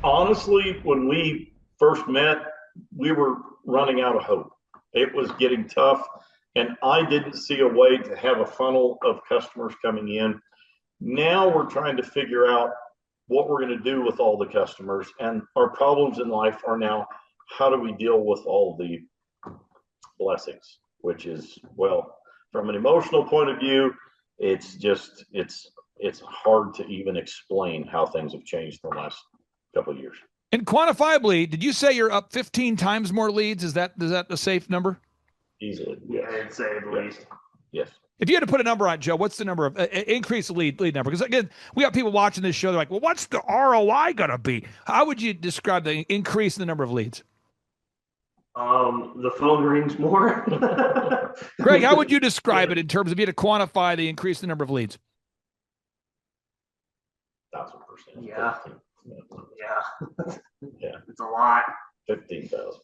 Honestly, when we first met, we were running out of hope. It was getting tough, and I didn't see a way to have a funnel of customers coming in. Now we're trying to figure out what we're going to do with all the customers, and our problems in life are now how do we deal with all the blessings, which is, well, from an emotional point of view, it's hard to even explain how things have changed in the last couple of years. And quantifiably, did you say you're up 15 times more leads? Is that a safe number? Easily, yes. I'd say at least. Yes. If you had to put a number on, Joe, what's the number of increase the lead number? Because again, we got people watching this show. They're like, well, what's the ROI going to be? How would you describe the increase in the number of leads? The phone rings more. Greg, how would you describe it in terms of you had to quantify the increase in the number of leads? 1,000%. Yeah. Yeah. It's a lot. 15,000.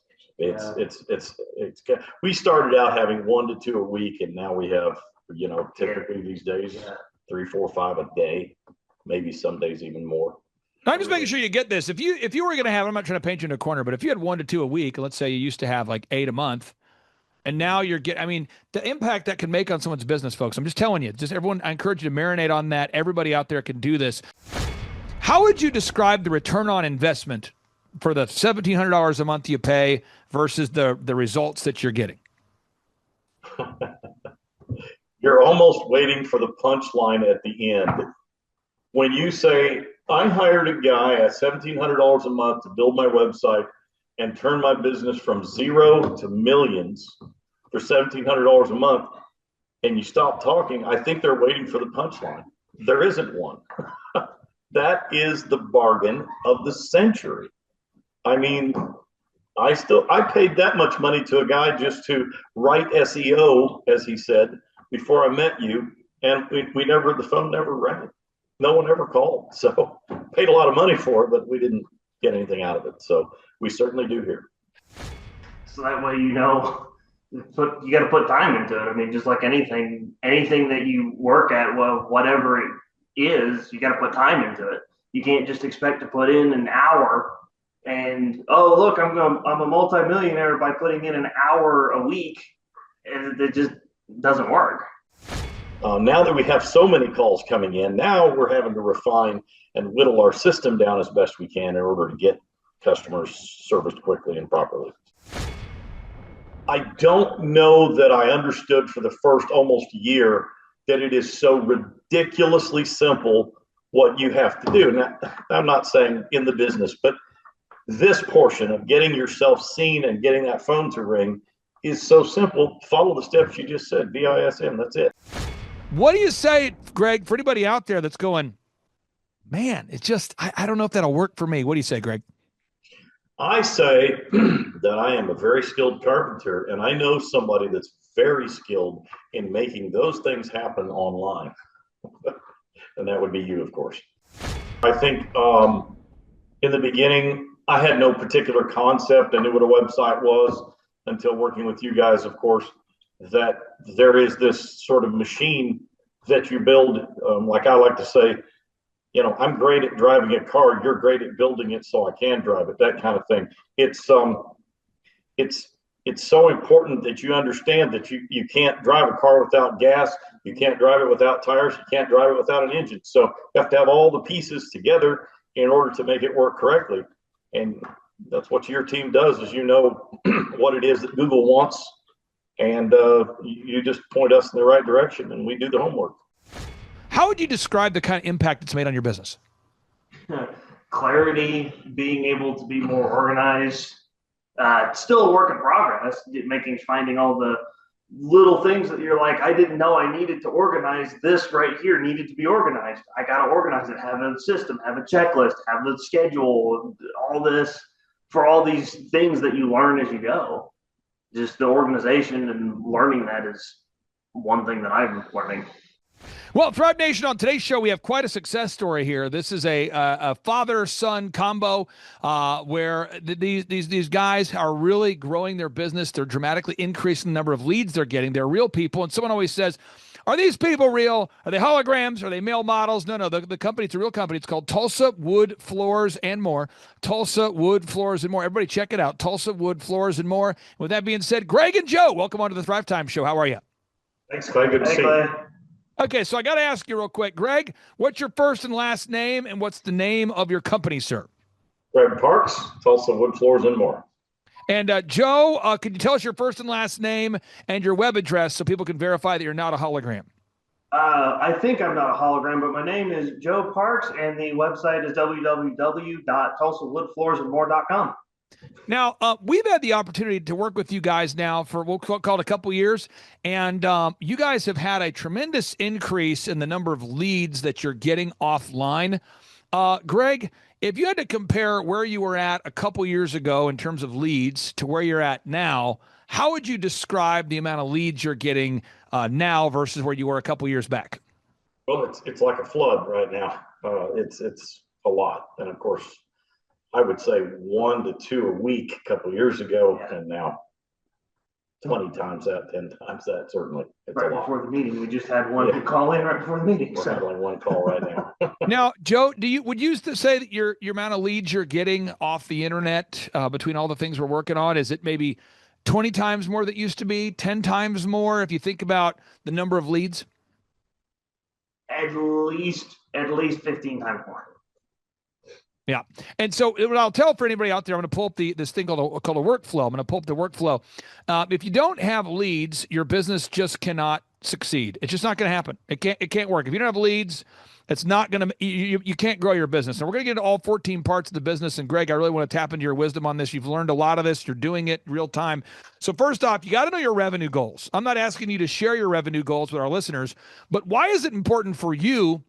We started out having 1 to 2 a week, and now we have, typically these days, 3, 4, 5 a day, maybe some days even more. I'm just making sure you get this. If you were going to have, I'm not trying to paint you in a corner, but if you had 1 to 2 a week, let's say you used to have like 8 a month, and now you're the impact that can make on someone's business, folks. I'm just telling you, everyone, I encourage you to marinate on that. Everybody out there can do this. How would you describe the return on investment for the $1,700 a month you pay versus the results that you're getting? You're almost waiting for the punchline at the end. When you say, I hired a guy at $1,700 a month to build my website and turn my business from 0 to millions for $1,700 a month, and you stop talking, I think they're waiting for the punchline. There isn't one. That is the bargain of the century. I mean, I paid that much money to a guy just to write SEO, as he said, before I met you, and the phone never rang. No one ever called. So paid a lot of money for it, but we didn't get anything out of it. So we certainly do here. So that way, you got to put time into it. I mean, just like anything that you work at, well, whatever it is, you got to put time into it. You can't just expect to put in an hour and, oh, look, I'm a multimillionaire by putting in an hour a week. And it just doesn't work. Now that we have so many calls coming in, now we're having to refine and whittle our system down as best we can in order to get customers serviced quickly and properly. I don't know that I understood for the first almost year that it is so ridiculously simple what you have to do. Now, I'm not saying in the business, but this portion of getting yourself seen and getting that phone to ring is so simple. Follow the steps you just said, BISM, that's it. What do you say, Greg, for anybody out there that's going, man, it's just, I don't know if that'll work for me. What do you say, Greg? I say that I am a very skilled carpenter, and I know somebody that's very skilled in making those things happen online. And that would be you, of course. I think in the beginning, I had no particular concept. I knew what a website was until working with you guys, of course, that there is this sort of machine that you build. Like I like to say, I'm great at driving a car. You're great at building it so I can drive it, that kind of thing. It's so important that you understand that you can't drive a car without gas. You can't drive it without tires. You can't drive it without an engine. So you have to have all the pieces together in order to make it work correctly. And that's what your team does, is what it is that Google wants. And you just point us in the right direction, and we do the homework. How would you describe the kind of impact it's made on your business? Clarity, being able to be more organized. Still a work in progress, finding all the little things that you're like, I didn't know I needed to organize this right here, needed to be organized. I got to organize it, have a system, have a checklist, have the schedule, all this for all these things that you learn as you go. Just the organization and learning that is one thing that I'm learning. Well, Thrive Nation, on today's show, we have quite a success story here. This is a father-son combo where these guys are really growing their business. They're dramatically increasing the number of leads they're getting. They're real people. And someone always says, Are these people real? Are they holograms? Are they male models? No. The company, it's a real company. It's called Tulsa Wood Floors and More. Tulsa Wood Floors and More. Everybody check it out. Tulsa Wood Floors and More. With that being said, Greg and Joe, welcome onto the Thrivetime Show. How are you? Thanks, Clay. Good to see Clay. you. Okay, so I got to ask you real quick. Greg, what's your first and last name, and what's the name of your company, sir? Greg Parks, Tulsa Wood Floors and More. And Joe, could you tell us your first and last name and your web address so people can verify that you're not a hologram? I think I'm not a hologram, but my name is Joe Parks, and the website is www.tulsawoodfloorsandmore.com. Now, we've had the opportunity to work with you guys now for, we'll call it a couple years, and you guys have had a tremendous increase in the number of leads that you're getting offline. Greg, if you had to compare where you were at a couple years ago in terms of leads to where you're at now, how would you describe the amount of leads you're getting now versus where you were a couple years back? Well, it's like a flood right now. It's a lot, and of course, I would say 1 to 2 a week a couple years ago, and now 20 times that, 10 times that. Certainly, it's right a lot. Before the meeting, we just had one call in right before the meeting. We're handling one call right now. Now, Joe, would you say that your amount of leads you're getting off the internet between all the things we're working on, is it maybe 20 times more that used to be, 10 times more if you think about the number of leads? At least 15 times more. Yeah. And so what I'll tell for anybody out there, I'm going to pull up this thing called a workflow. I'm going to pull up the workflow. If you don't have leads, your business just cannot succeed. It's just not going to happen. It can't work. If you don't have leads, it's not going to, you can't grow your business. And we're going to get into all 14 parts of the business. And Greg, I really want to tap into your wisdom on this. You've learned a lot of this. You're doing it real time. So first off, you got to know your revenue goals. I'm not asking you to share your revenue goals with our listeners, but why is it important for you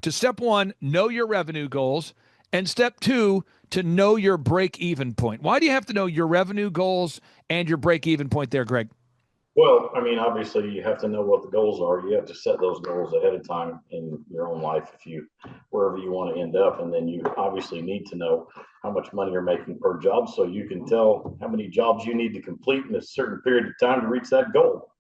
to, step one, know your revenue goals, and step two, to know your break-even point? Why do you have to know your revenue goals and your break-even point there, Greg? Well, I mean, obviously, you have to know what the goals are. You have to set those goals ahead of time in your own life, wherever you want to end up. And then you obviously need to know how much money you're making per job, so you can tell how many jobs you need to complete in a certain period of time to reach that goal.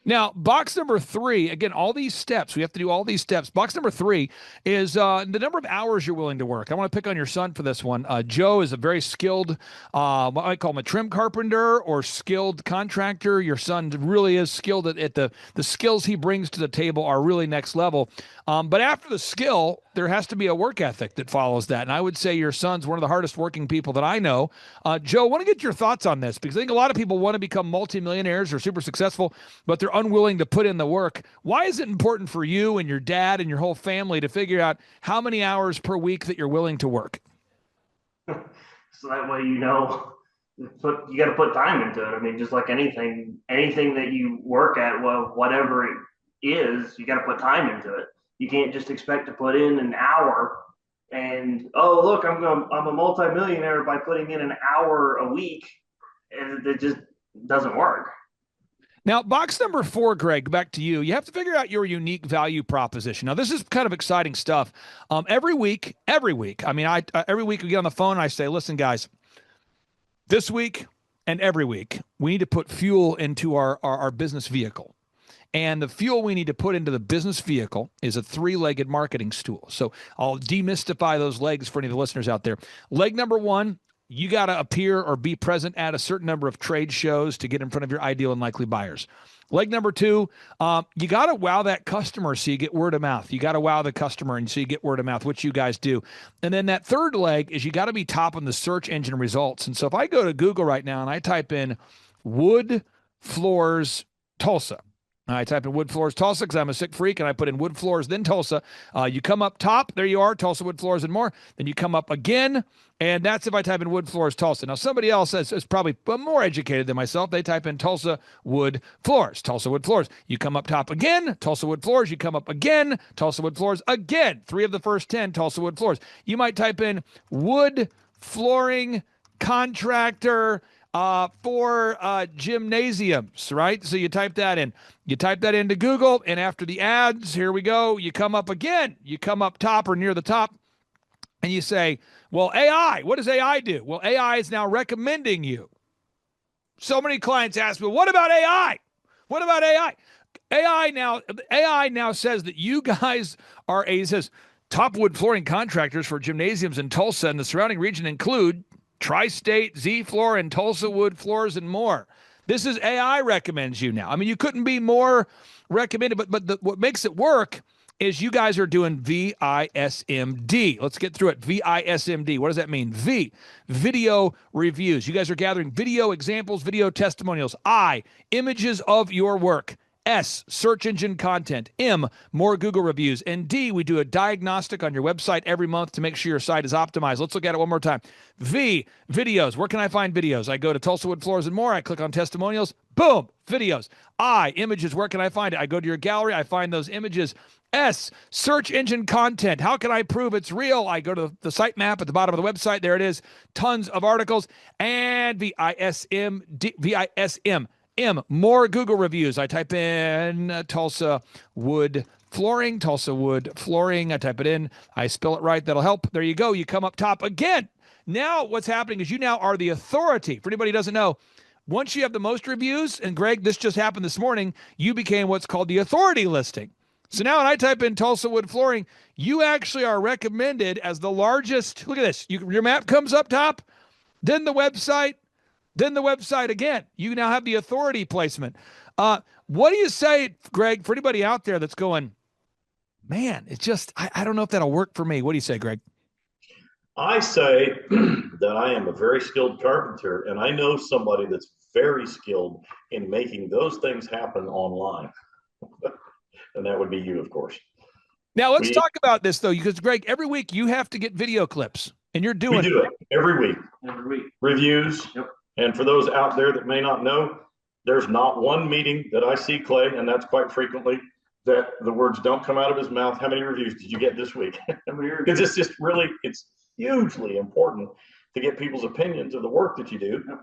Now, box number 3, again, all these steps, we have to do all these steps. Box number 3 is the number of hours you're willing to work. I want to pick on your son for this one. Joe is a very skilled, what I call him a trim carpenter or skilled contractor. Your son really is skilled at the skills he brings to the table are really next level. But after the skill, there has to be a work ethic that follows that. And I would say your son's one of the hardest working people that I know. Joe, I want to get your thoughts on this, because I think a lot of people want to become multimillionaires or super successful, but they're unwilling to put in the work. Why is it important for you and your dad and your whole family to figure out how many hours per week that you're willing to work? So that way, you got to put time into it. I mean, just like anything that you work at, well, whatever it is, you got to put time into it. You can't just expect to put in an hour and, oh, look, I'm a multimillionaire by putting in an hour a week. And it just doesn't work. Now, box number 4, Greg, back to you. You have to figure out your unique value proposition. Now, this is kind of exciting stuff. Every week, every week we get on the phone and I say, listen, guys, this week and every week, we need to put fuel into our business vehicle. And the fuel we need to put into the business vehicle is a 3-legged marketing stool. So I'll demystify those legs for any of the listeners out there. Leg number 1, you got to appear or be present at a certain number of trade shows to get in front of your ideal and likely buyers. Leg number 2, you got to wow that customer so you get word of mouth. You got to wow the customer and so you get word of mouth, which you guys do. And then that third leg is you got to be top on the search engine results. And so if I go to Google right now and I type in wood floors Tulsa, I type in wood floors Tulsa because I'm a sick freak, and I put in wood floors, then Tulsa. You come up top. There you are, Tulsa Wood Floors and More. Then you come up again, and that's if I type in wood floors Tulsa. Now, somebody else is probably more educated than myself. They type in Tulsa Wood Floors, Tulsa Wood Floors. You come up top again, Tulsa Wood Floors. You come up again, Tulsa Wood Floors again. 3 of the first 10, Tulsa Wood Floors. You might type in wood flooring contractor for gymnasiums, right? So you type that in. You type that into Google, and after the ads, here we go. You come up again. You come up top or near the top, and you say, well, AI, what does AI do? Well, AI is now recommending you. So many clients ask me, what about AI? What about AI? AI now says that you guys are it says top wood flooring contractors for gymnasiums in Tulsa and the surrounding region include Tri-State, Z Floor, and Tulsa Wood Floors and more. This is AI recommends you now. I mean, you couldn't be more recommended, but what makes it work is you guys are doing VISMD. Let's get through it. VISMD. What does that mean? V, video reviews. You guys are gathering video examples, video testimonials. I, images of your work. S, search engine content. M, more Google reviews. And D, we do a diagnostic on your website every month to make sure your site is optimized. Let's look at it one more time. V, videos. Where can I find videos? I go to Tulsa Wood Floors and More. I click on testimonials. Boom, videos. I, images. Where can I find it? I go to your gallery. I find those images. S, search engine content. How can I prove it's real? I go to the sitemap at the bottom of the website. There it is. Tons of articles. And VISM, more Google reviews. I type in Tulsa Wood Flooring, Tulsa Wood Flooring. I type it in. I spell it right. That'll help. There you go. You come up top again. Now what's happening is you now are the authority. For anybody who doesn't know, once you have the most reviews, and Greg, this just happened this morning, you became what's called the authority listing. So now when I type in Tulsa Wood Flooring, you actually are recommended as the largest. Look at this. Your map comes up top, then the website again. You now have the authority placement. What do you say, Greg, for anybody out there that's going, man, it's just, I don't know if that'll work for me. What do you say, Greg? I say that I am a very skilled carpenter, and I know somebody that's very skilled in making those things happen online. And that would be you, of course. Now let's talk about this though, because Greg, every week you have to get video clips, and you're doing we do it every week. Every week. Reviews. Yep. And for those out there that may not know, there's not one meeting that I see Clay, and that's quite frequently, that the words don't come out of his mouth. How many reviews did you get this week? Because it's just really, it's hugely important to get people's opinions of the work that you do. Yep.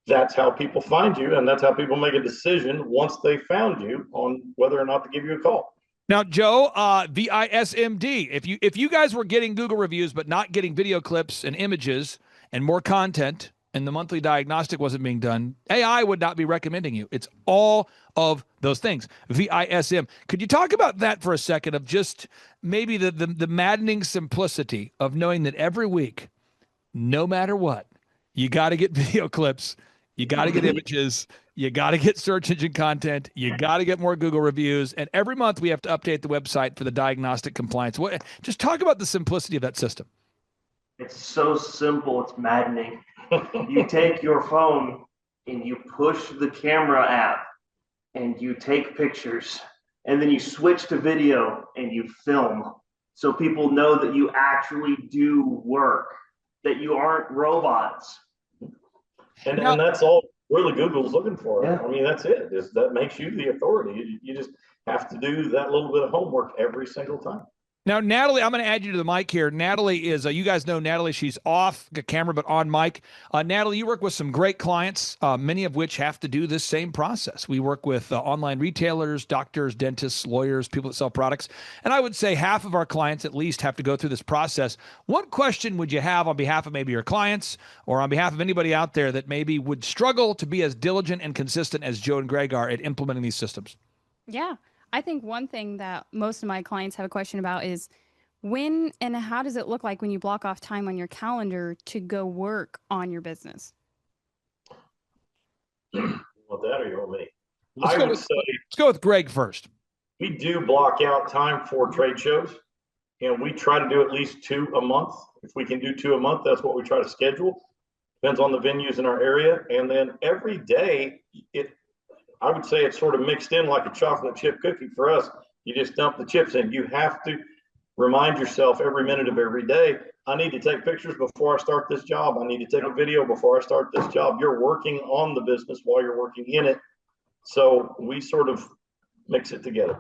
That's how people find you, and that's how people make a decision once they found you on whether or not to give you a call. Now, Joe, VISMD, if you guys were getting Google reviews but not getting video clips and images and more content, and the monthly diagnostic wasn't being done, AI would not be recommending you. It's all of those things. VISM. Could you talk about that for a second, of just maybe the maddening simplicity of knowing that every week, no matter what, you got to get video clips, you got to get images, you got to get search engine content, you got to get more Google reviews, and every month we have to update the website for the diagnostic compliance. Just talk about the simplicity of that system. It's so simple, it's maddening. You take your phone and you push the camera app and you take pictures, and then you switch to video and you film, so people know that you actually do work, that you aren't robots. And that's all really Google's looking for. Yeah. I mean, that's it. That makes you the authority. You just have to do that little bit of homework every single time. Now, Natalie, I'm going to add you to the mic here. Natalie is, you guys know Natalie, she's off the camera, but on mic. Natalie, you work with some great clients, many of which have to do this same process. We work with online retailers, doctors, dentists, lawyers, people that sell products. And I would say half of our clients at least have to go through this process. What question would you have on behalf of maybe your clients, or on behalf of anybody out there that maybe would struggle to be as diligent and consistent as Joe and Greg are at implementing these systems? Yeah. I think one thing that most of my clients have a question about is when and how does it look like when you block off time on your calendar to go work on your business? You want that, or you want me? Let's go with Greg first. We do block out time for trade shows, and we try to do at least 2 a month. If we can do 2 a month, that's what we try to schedule. Depends on the venues in our area. And then every day, I would say it's sort of mixed in like a chocolate chip cookie for us. You just dump the chips in. You have to remind yourself every minute of every day, I need to take pictures before I start this job. I need to take a video before I start this job. You're working on the business while you're working in it. So we sort of mix it together.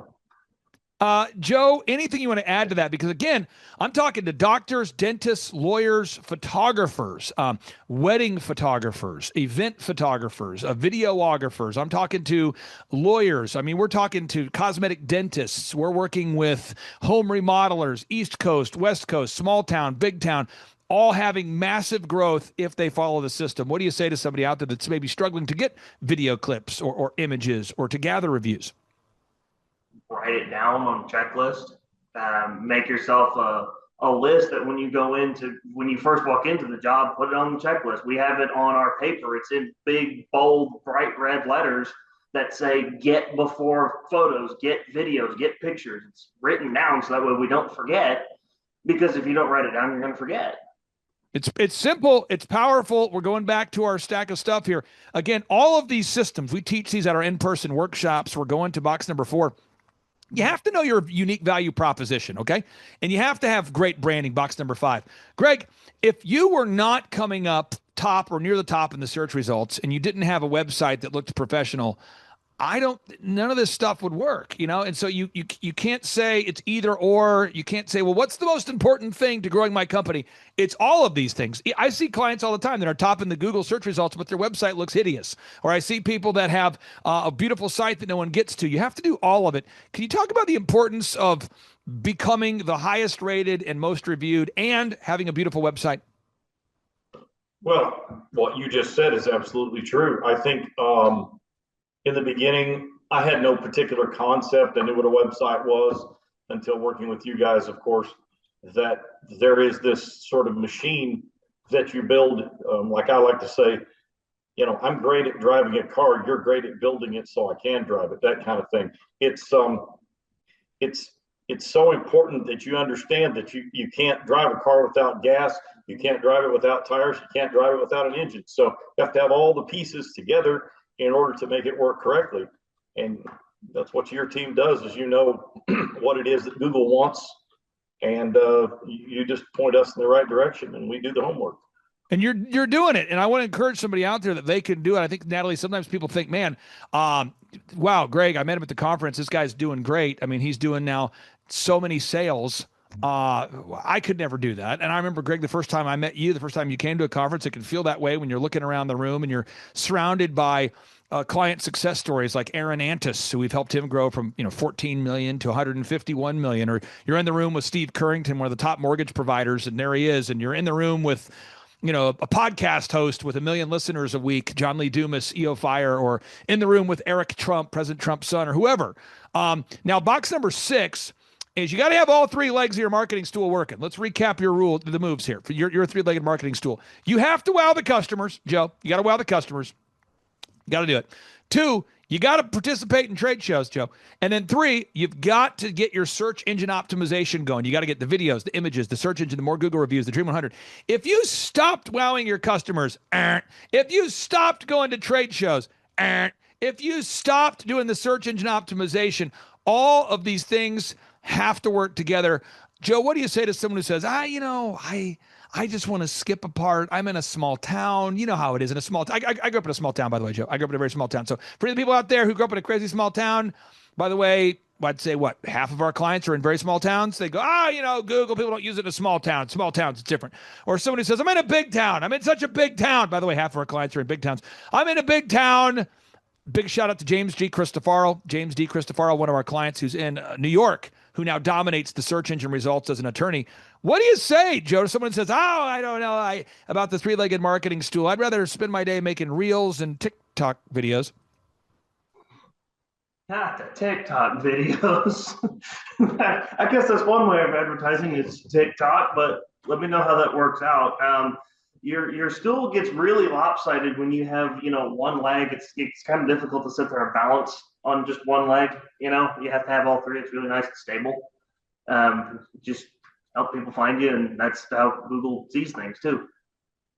Joe, anything you want to add to that? Because again, I'm talking to doctors, dentists, lawyers, photographers, wedding photographers, event photographers, videographers. I'm talking to lawyers. I mean, we're talking to cosmetic dentists. We're working with home remodelers, East Coast, West Coast, small town, big town, all having massive growth if they follow the system. What do you say to somebody out there that's maybe struggling to get video clips or images or to gather reviews? write it down on a checklist. Make yourself a list that when you first walk into the job, put it on the checklist. We have it on our paper. It's in big, bold, bright red letters that say get before photos, get videos, get pictures. It's written down so that way we don't forget, because if you don't write it down, you're going to forget. It's simple. It's powerful. We're going back to our stack of stuff here. Again, all of these systems, we teach these at our in-person workshops. We're going to box number 4. You have to know your unique value proposition, okay? And you have to have great branding, box number 5. Greg, if you were not coming up top or near the top in the search results and you didn't have a website that looked professional, none of this stuff would work, And so you can't say it's either or. You can't say, well, what's the most important thing to growing my company? It's all of these things. I see clients all the time that are top in the Google search results, but their website looks hideous. Or I see people that have a beautiful site that no one gets to. You have to do all of it. Can you talk about the importance of becoming the highest rated and most reviewed and having a beautiful website? Well, what you just said is absolutely true. I think, in the beginning, I had no particular concept. I knew what a website was until working with you guys, of course, that there is this sort of machine that you build. Like I like to say, I'm great at driving a car. You're great at building it so I can drive it, that kind of thing. It's so important that you understand that you can't drive a car without gas. You can't drive it without tires. You can't drive it without an engine. So you have to have all the pieces together in order to make it work correctly. And that's what your team does, is what it is that Google wants. And you just point us in the right direction and we do the homework. And you're doing it. And I want to encourage somebody out there that they can do it. I think, Natalie, sometimes people think, man, wow, Greg, I met him at the conference. This guy's doing great. I mean, he's doing now so many sales. I could never do that. And I remember, Greg, the first time I met you, the first time you came to a conference, it can feel that way when you're looking around the room and you're surrounded by client success stories like Aaron Antis, who we've helped him grow from 14 million to 151 million. Or you're in the room with Steve Currington, one of the top mortgage providers, and there he is. And you're in the room with a podcast host with 1 million listeners a week, John Lee Dumas, EO Fire, or in the room with Eric Trump, President Trump's son, or whoever. Now, box number 6 is you got to have all 3 legs of your marketing stool working. Let's recap the moves here for your 3-legged marketing stool. You have to wow the customers, Joe. You got to wow the customers. You got to do it. 2, you got to participate in trade shows, Joe. And then 3, you've got to get your search engine optimization going. You got to get the videos, the images, the search engine, the more Google reviews, the Dream 100. If you stopped wowing your customers, if you stopped going to trade shows, if you stopped doing the search engine optimization, all of these things have to work together. Joe, what do you say to someone who says, I just want to skip a part. I'm in a small town. You know how it is in a small town. I grew up in a small town, by the way, Joe. I grew up in a very small town. So for the people out there who grew up in a crazy small town, by the way, I'd say half of our clients are in very small towns. They go, Google, people don't use it in small towns. Small towns, it's different. Or somebody says, I'm in a big town. I'm in such a big town. By the way, half of our clients are in big towns. I'm in a big town. Big shout out to James D. Cristofaro. James D. Cristofaro, one of our clients who's in New York, who now dominates the search engine results as an attorney. What do you say, Joe, to someone who says, I don't know about the 3-legged marketing stool. I'd rather spend my day making reels and TikTok videos. Not the TikTok videos. I guess that's one way of advertising is TikTok, but let me know how that works out. Your stool gets really lopsided when you have, one leg. It's kind of difficult to sit there and balance on just one leg. You have to have all 3. It's really nice and stable. Just help people find you, and that's how Google sees things too.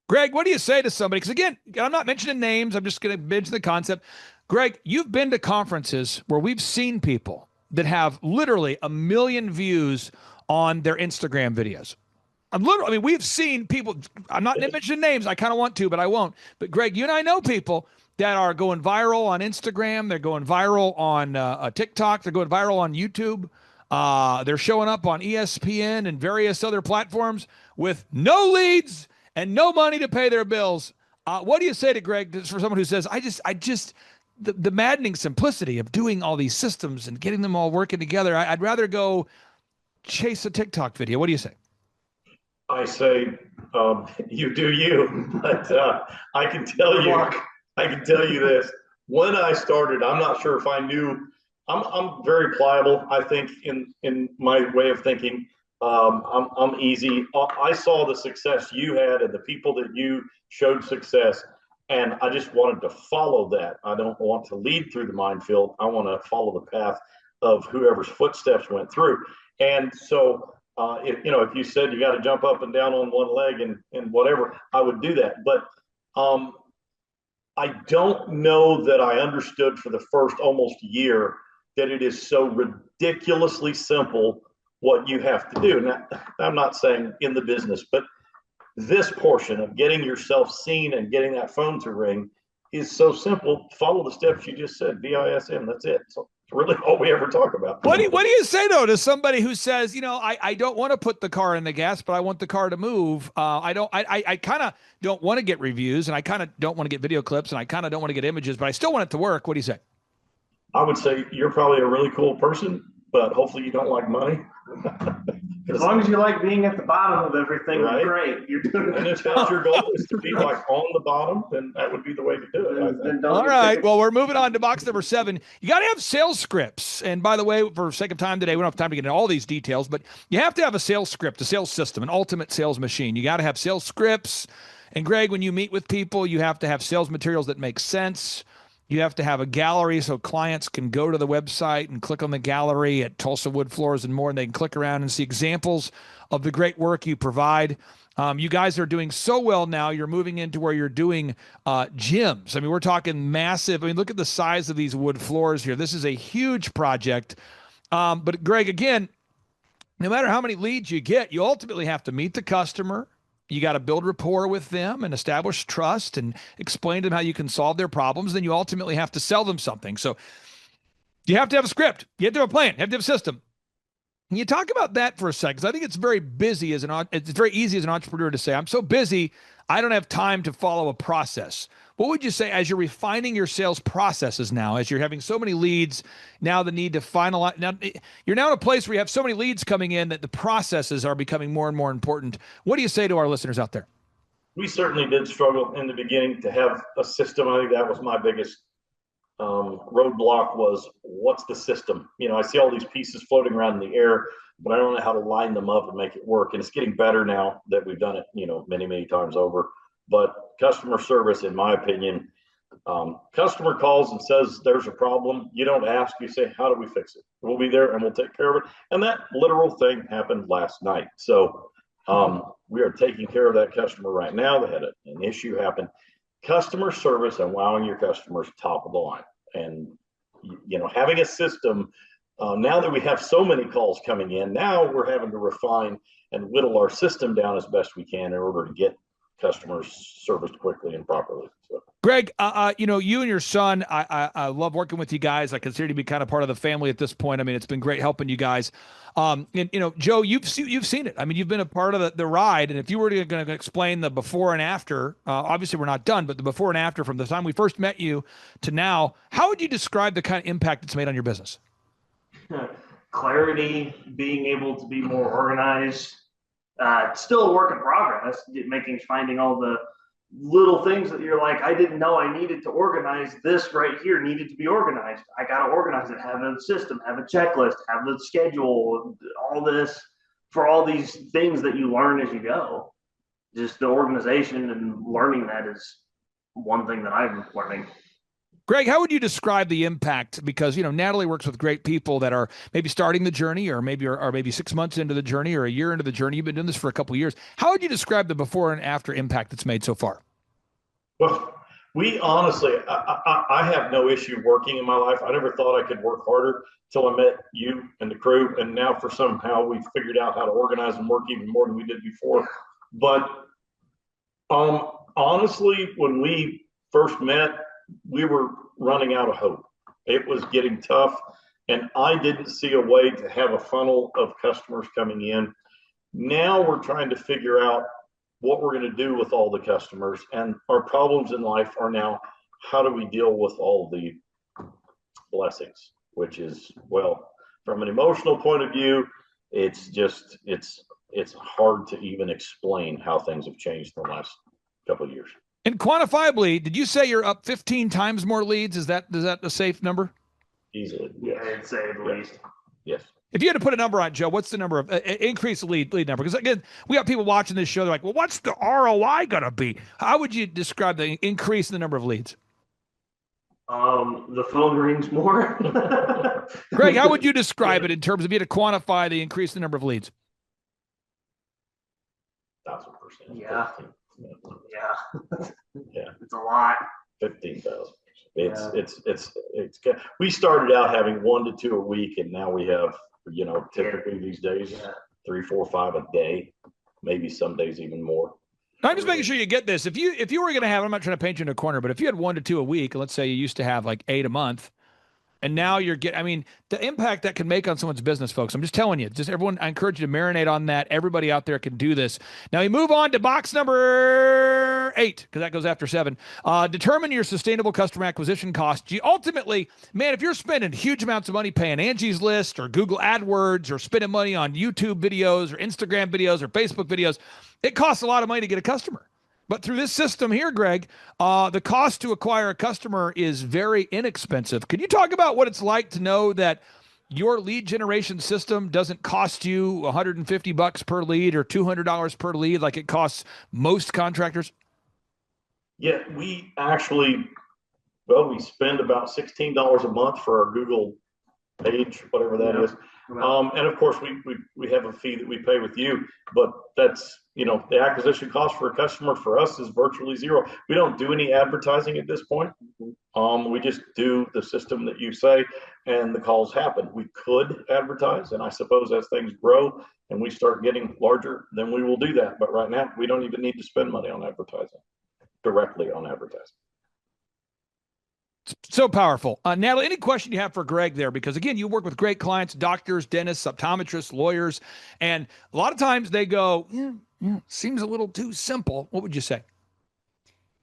Greg, what do you say to somebody? Because again, I'm not mentioning names. I'm just going to mention the concept. Greg, you've been to conferences where we've seen people that have literally 1 million views on their Instagram videos. We've seen people, I'm not mentioning names. I kind of want to, but I won't. But Greg, you and I know people that are going viral on Instagram. They're going viral on TikTok. They're going viral on YouTube. They're showing up on ESPN and various other platforms with no leads and no money to pay their bills. What do you say to Greg for someone who says, the maddening simplicity of doing all these systems and getting them all working together, I'd rather go chase a TikTok video. What do you say? I say, you do you, but I can tell you this. When I started, I'm not sure if I knew I'm very pliable. I think in my way of thinking, I'm easy. I saw the success you had and the people that you showed success, and I just wanted to follow that. I don't want to lead through the minefield. I want to follow the path of whoever's footsteps went through. And so, if you said you got to jump up and down on one leg and whatever, I would do that. But I don't know that I understood for the first almost year that it is so ridiculously simple what you have to do. Now, I'm not saying in the business, but this portion of getting yourself seen and getting that phone to ring is so simple. Follow the steps you just said, BISM. That's it. So it's really all we ever talk about. What do you say though to somebody who says, I don't want to put the car in the gas, but I want the car to move. I kind of don't want to get reviews, and I kind of don't want to get video clips, and I kind of don't want to get images, but I still want it to work. What do you say? I would say you're probably a really cool person, but hopefully you don't like money. As long as you like being at the bottom of everything, right? Great. You're doing and if that's your goal is to be like on the bottom, then that would be the way to do it. I think. All right. Well, we're moving on to box number 7. You got to have sales scripts. And by the way, for sake of time today, we don't have time to get into all these details, but you have to have a sales script, a sales system, an ultimate sales machine. You got to have sales scripts. And Greg, when you meet with people, you have to have sales materials that make sense. You have to have a gallery so clients can go to the website and click on the gallery at Tulsa Wood Floors and more, and they can click around and see examples of the great work you provide. You guys are doing so well now. You're moving into where you're doing gyms. I mean, we're talking massive. I mean, look at the size of these wood floors here. This is a huge project. But Greg, again, no matter how many leads you get, you ultimately have to meet the customer. You got to build rapport with them and establish trust and explain to them how you can solve their problems. Then you ultimately have to sell them something. So you have to have a script. You have to have a plan. You have to have a system. Can you talk about that for a second? Because I think it's very busy it's very easy as an entrepreneur to say, I'm so busy, I don't have time to follow a process. What would you say as you're refining your sales processes now, as you're having so many leads, now the need to finalize, now you're now in a place where you have so many leads coming in that the processes are becoming more and more important. What do you say to our listeners out there? We certainly did struggle in the beginning to have a system. I think that was my biggest roadblock was what's the system? I see all these pieces floating around in the air, but I don't know how to line them up and make it work. And it's getting better now that we've done it, many, many times over. But customer service, in my opinion, customer calls and says there's a problem. You don't ask, you say, how do we fix it? We'll be there and we'll take care of it. And that literal thing happened last night. So we are taking care of that customer right now. They had an issue happen. Customer service and wowing your customers top of the line. And, having a system, now that we have so many calls coming in, now we're having to refine and whittle our system down as best we can in order to get customers serviced quickly and properly. So. Greg, you and your son, I love working with you guys. I consider you to be kind of part of the family at this point. I mean, it's been great helping you guys. And Joe, you've seen it. I mean, you've been a part of the ride. And if you were going to explain the before and after, obviously we're not done, but the before and after from the time we first met you to now, how would you describe the kind of impact it's made on your business? Clarity, being able to be more organized. Still a work in progress, finding all the little things that you're like, I didn't know I needed to organize this right here, needed to be organized. I got to organize it, have a system, have a checklist, have the schedule, all this for all these things that you learn as you go. Just the organization and learning that is one thing that I'm learning. Greg, how would you describe the impact? Because, Natalie works with great people that are maybe starting the journey or maybe 6 months into the journey or a year into the journey. You've been doing this for a couple of years. How would you describe the before and after impact that's made so far? Well, we honestly, I have no issue working in my life. I never thought I could work harder until I met you and the crew. And now for somehow we've figured out how to organize and work even more than we did before. But honestly, when we first met, we were running out of hope. It was getting tough, and I didn't see a way to have a funnel of customers coming in. Now we're trying to figure out what we're going to do with all the customers, and our problems in life are now, how do we deal with all the blessings, which is, well, from an emotional point of view, it's hard to even explain how things have changed in the last couple of years. And quantifiably, did you say you're up 15 times more leads? Is that a safe number? Easily. Yeah, Yes. I'd say at least. Yes. If you had to put a number on, Joe, what's the number of increase the lead number? Because again, we got people watching this show. They're like, well, what's the ROI going to be? How would you describe the increase in the number of leads? The phone rings more. Greg, how would you describe it in terms of you had to quantify the increase in the number of leads? 1,000%. Yeah. 15. Yeah. Yeah. It's a lot. 15,000. Yeah. It's good. We started out having 1 to 2 a week, and now we have, typically these days, 3, 4, 5 a day, maybe some days even more. I'm just making sure you get this. If you were going to have, I'm not trying to paint you in a corner, but if you had 1 to 2 a week, let's say you used to have like 8 a month, and now you're getting, I mean, the impact that can make on someone's business, folks. I'm just telling you, just everyone, I encourage you to marinate on that. Everybody out there can do this. Now we move on to box number 8, because that goes after 7. Determine your sustainable customer acquisition cost. You ultimately, man, if you're spending huge amounts of money paying Angie's List or Google AdWords or spending money on YouTube videos or Instagram videos or Facebook videos, it costs a lot of money to get a customer. But through this system here, Greg, the cost to acquire a customer is very inexpensive. Could you talk about what it's like to know that your lead generation system doesn't cost you $150 per lead or $200 per lead like it costs most contractors? Yeah, we actually, we spend about $16 a month for our Google page, whatever that is. And of course, we have a fee that we pay with you, but that's, the acquisition cost for a customer for us is virtually zero. We don't do any advertising at this point. We just do the system that you say, and the calls happen. We could advertise, and I suppose as things grow and we start getting larger, then we will do that. But right now, we don't even need to spend money on advertising, directly on advertising. So powerful. Natalie, any question you have for Greg there? Because again, you work with great clients, doctors, dentists, optometrists, lawyers, and a lot of times they go, seems a little too simple. What would you say?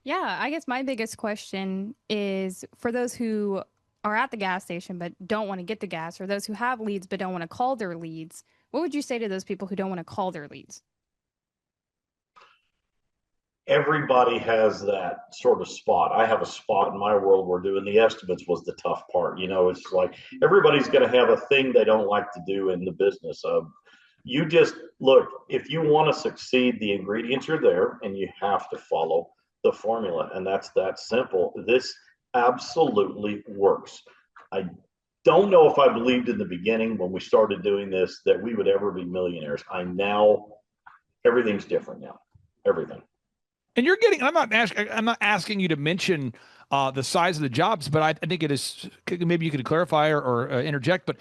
Yeah, I guess my biggest question is for those who are at the gas station but don't want to get the gas, or those who have leads but don't want to call their leads, what would you say to those people who don't want to call their leads? Everybody has that sort of spot. I have a spot in my world where doing the estimates was the tough part. It's like everybody's going to have a thing they don't like to do in the business of. You just look, if you want to succeed, the ingredients are there and you have to follow the formula. And that's that simple. This absolutely works. I don't know if I believed in the beginning when we started doing this that we would ever be millionaires. Everything's different now. Everything. And you're getting, I'm not asking you to mention the size of the jobs, but I think it is, maybe you could clarify or interject, but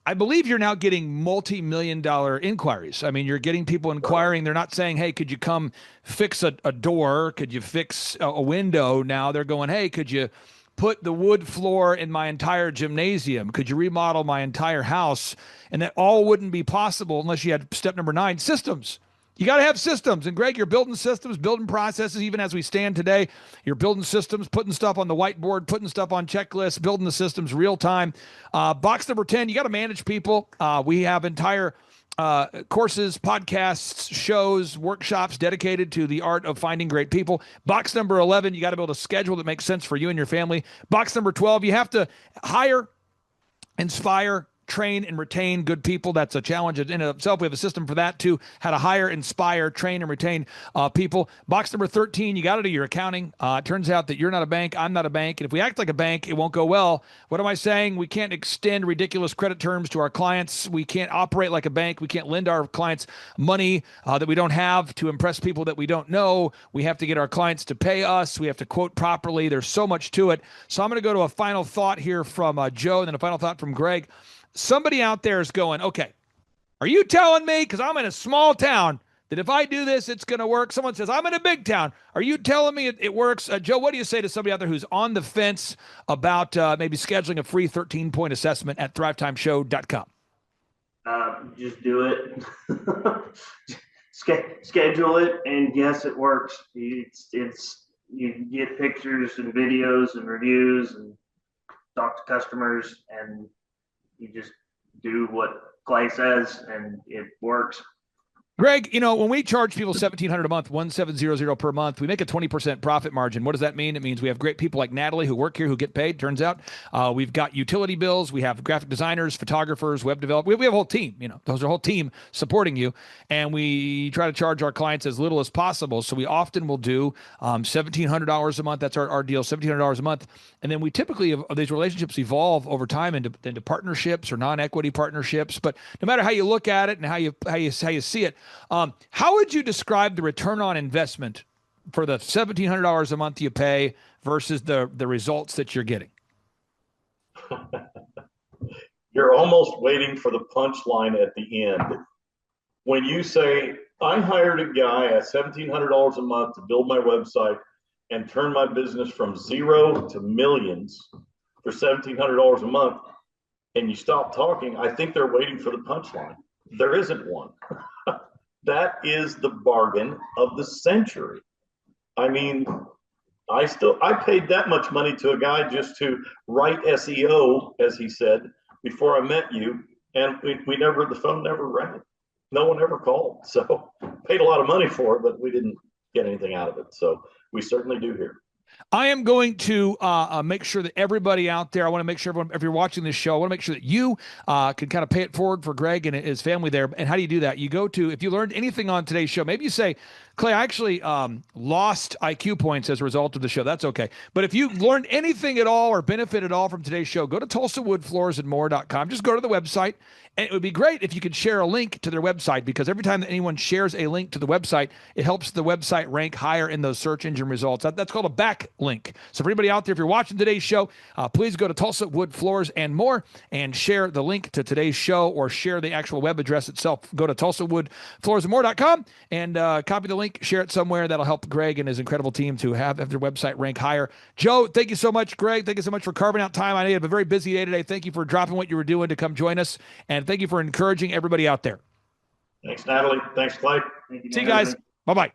I believe you're now getting multi-million-dollar inquiries. I mean, you're getting people inquiring. They're not saying, hey, could you come fix a door? Could you fix a window? Now they're going, hey, could you put the wood floor in my entire gymnasium? Could you remodel my entire house? And that all wouldn't be possible unless you had step number 9, systems. You got to have systems. And Greg, you're building systems, building processes, even as we stand today. You're building systems, putting stuff on the whiteboard, putting stuff on checklists, building the systems real time. Box number 10, you got to manage people. We have entire courses, podcasts, shows, workshops dedicated to the art of finding great people. Box number 11, you got to build a schedule that makes sense for you and your family. Box number 12, you have to hire, inspire, train and retain good people. That's a challenge in and of itself. We have a system for that too, how to hire, inspire, train, and retain people. Box number 13, you got to do your accounting. It turns out that you're not a bank, I'm not a bank, and if we act like a bank, it won't go well. What am I saying? We can't extend ridiculous credit terms to our clients. We can't operate like a bank. We can't lend our clients money that we don't have to impress people that we don't know. We have to get our clients to pay us. We have to quote properly. There's so much to it. So I'm going to go to a final thought here from Joe, and then a final thought from Greg. Somebody out there is going, okay, are you telling me, because I'm in a small town, that if I do this, it's going to work? Someone says, I'm in a big town. Are you telling me it works? Joe, what do you say to somebody out there who's on the fence about maybe scheduling a free 13-point assessment at thrivetimeshow.com? Just do it. Schedule it, and yes, it works. It's you get pictures and videos and reviews and talk to customers, and you just do what Clay says, and it works. Greg, when we charge people $1,700 a month, 1,700 per month, we make a 20% profit margin. What does that mean? It means we have great people like Natalie who work here who get paid. Turns out, we've got utility bills, we have graphic designers, photographers, web developers. We have a whole team. Those are a whole team supporting you, and we try to charge our clients as little as possible. So we often will do $1,700 a month. That's our deal, $1,700 a month, and then we typically of these relationships evolve over time into partnerships or non-equity partnerships. But no matter how you look at it and how you see it. How would you describe the return on investment for the $1,700 a month you pay versus the results that you're getting? You're almost waiting for the punchline at the end. When you say, I hired a guy at $1,700 a month to build my website and turn my business from zero to millions for $1,700 a month, and you stop talking, I think they're waiting for the punchline. There isn't one. That is the bargain of the century. I mean, I paid that much money to a guy just to write SEO, as he said, before I met you, and the phone never rang. No one ever called. So paid a lot of money for it, but we didn't get anything out of it. So we certainly do here. I am going to make sure that everybody out there, I want to make sure everyone, if you're watching this show, I want to make sure that you can kind of pay it forward for Greg and his family there. And how do you do that? You go to, if you learned anything on today's show, maybe you say, Clay, I actually lost IQ points as a result of the show. That's okay. But if you learned anything at all or benefit at all from today's show, go to TulsaWoodFloorsandMore.com. Just go to the website. And it would be great if you could share a link to their website, because every time that anyone shares a link to the website, it helps the website rank higher in those search engine results. That's called a backlink. So for everybody out there, if you're watching today's show, please go to Tulsa Wood Floors and More and share the link to today's show, or share the actual web address itself. Go to TulsaWoodFloorsandMore.com and copy the link, share it somewhere. That'll help Greg and his incredible team to have their website rank higher. Joe, thank you so much. Greg, thank you so much for carving out time. I know you have a very busy day today. Thank you for dropping what you were doing to come join us. And thank you for encouraging everybody out there. Thanks, Natalie. Thanks, Clay. See you guys. Bye-bye.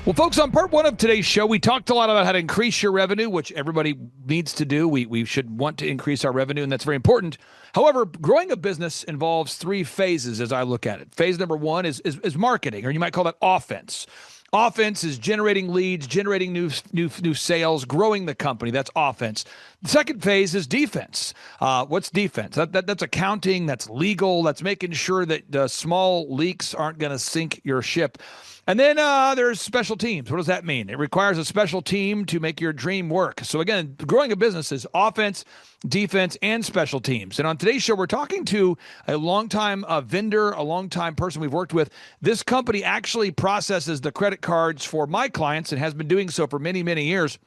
Well, folks, on part one of today's show, we talked a lot about how to increase your revenue, which everybody needs to do. We should want to increase our revenue, and that's very important. However, growing a business involves three phases as I look at it. Phase number one is marketing, or you might call that offense. Offense is generating leads, generating new sales, growing the company. That's offense. The second phase is defense. What's defense? That's accounting, that's legal, that's making sure that the small leaks aren't going to sink your ship. And then there's special teams. What does that mean? It requires a special team to make your dream work. So again, growing a business is offense, defense, and special teams. And on today's show, we're talking to a longtime vendor, a longtime person we've worked with. This company actually processes the credit cards for my clients and has been doing so for many, many years.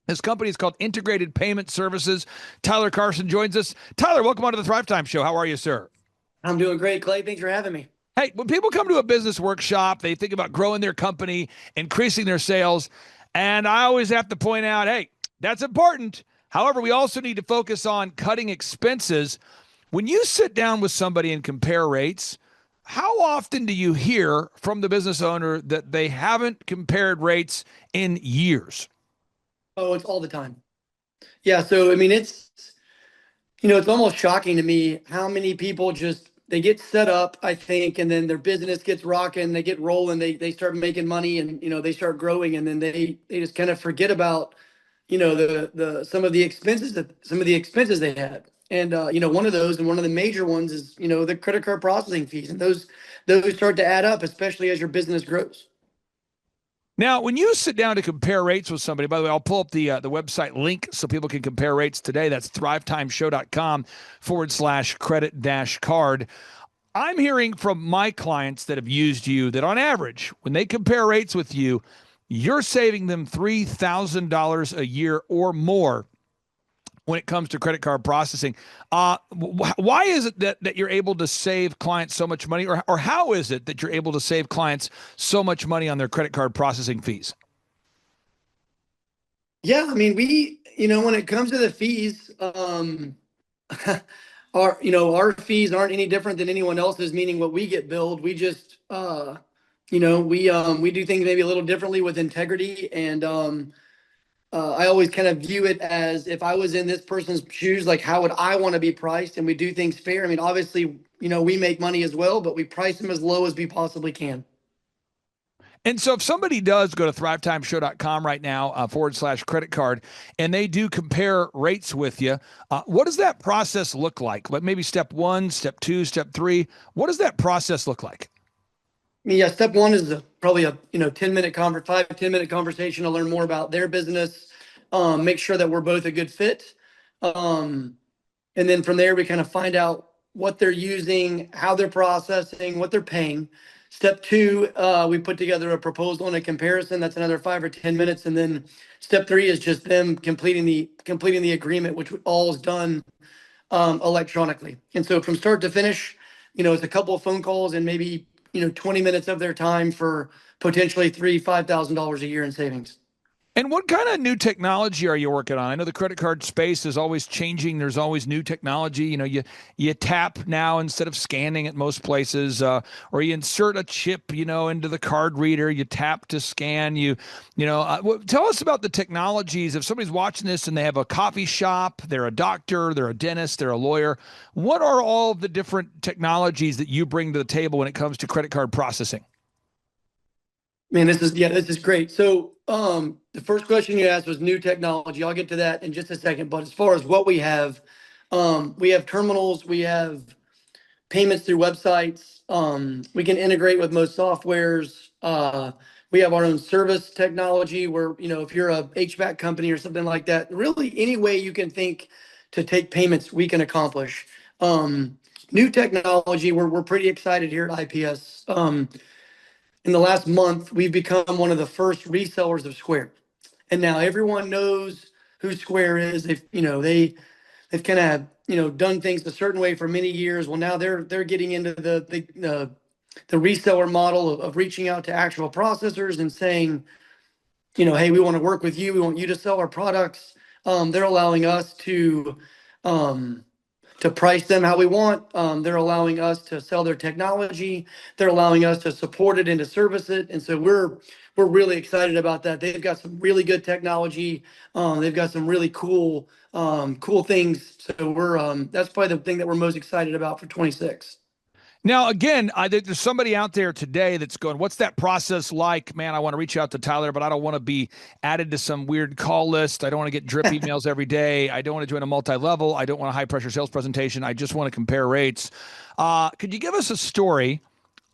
This company is called Integrated Payment Services. Tyler Carson joins us. Tyler, welcome onto the Thrivetime Show. How are you, sir? I'm doing great, Clay. Thanks for having me. Hey, when people come to a business workshop, they think about growing their company, increasing their sales, and I always have to point out, hey, that's important. However, we also need to focus on cutting expenses. When you sit down with somebody and compare rates, how often do you hear from the business owner that they haven't compared rates in years? Oh, it's all the time. Yeah. So, I mean, it's almost shocking to me how many people they get set up, I think, and then their business gets rocking, they get rolling, they start making money, and, they start growing. And then they just kind of forget about, some of the expenses they had. And, one of those, and one of the major ones is, the credit card processing fees. And those start to add up, especially as your business grows. Now, when you sit down to compare rates with somebody, by the way, I'll pull up the website link so people can compare rates today. That's thrivetimeshow.com/credit-card. I'm hearing from my clients that have used you that on average, when they compare rates with you, you're saving them $3,000 a year or more when it comes to credit card processing. Why is it that you're able to save clients so much money, or how is it that you're able to save clients so much money on their credit card processing fees? Yeah, I mean, when it comes to the fees, our fees aren't any different than anyone else's, meaning what we get billed. We just, we do things maybe a little differently with integrity. And, I always kind of view it as, if I was in this person's shoes, like, how would I want to be priced? And we do things fair. I mean, obviously, we make money as well, but we price them as low as we possibly can. And so if somebody does go to thrivetimeshow.com right now, /credit card, and they do compare rates with you, what does that process look like? Like maybe step 1, step 2, step 3. What does that process look like? Yeah, step one is probably a 10-minute 5-10-minute conversation to learn more about their business, make sure that we're both a good fit. And then from there, we kind of find out what they're using, how they're processing, what they're paying. Step two, we put together a proposal and a comparison. That's another 5 or 10 minutes. And then step three is just them completing the agreement, which all is done electronically. And so from start to finish, it's a couple of phone calls and maybe 20 minutes of their time for potentially $3,000-$5,000 a year in savings. And what kind of new technology are you working on? I know the credit card space is always changing. There's always new technology. You tap now instead of scanning at most places, or you insert a chip, into the card reader. You tap to scan. Tell us about the technologies. If somebody's watching this and they have a coffee shop, they're a doctor, they're a dentist, they're a lawyer. What are all the different technologies that you bring to the table when it comes to credit card processing? Man, this is great. So the first question you asked was new technology. I'll get to that in just a second. But as far as what we have terminals, we have payments through websites. We can integrate with most softwares. We have our own service technology where, if you're a HVAC company or something like that, really any way you can think to take payments, we can accomplish. New technology, we're pretty excited here at IPS. In the last month, we've become one of the first resellers of Square. And now everyone knows who Square is. They've kind of, done things a certain way for many years. Well, now they're getting into the reseller model of reaching out to actual processors and saying, hey, we want to work with you. We want you to sell our products. They're allowing us to price them how we want. They're allowing us to sell their technology. They're allowing us to support it and to service it. And so we're really excited about that. They've got some really good technology. They've got some really cool things. So that's probably the thing that we're most excited about for 26. Now, again, there's somebody out there today that's going, what's that process like? Man, I want to reach out to Tyler, but I don't want to be added to some weird call list. I don't want to get drip emails every day. I don't want to join a multi-level. I don't want a high-pressure sales presentation. I just want to compare rates. Could you give us a story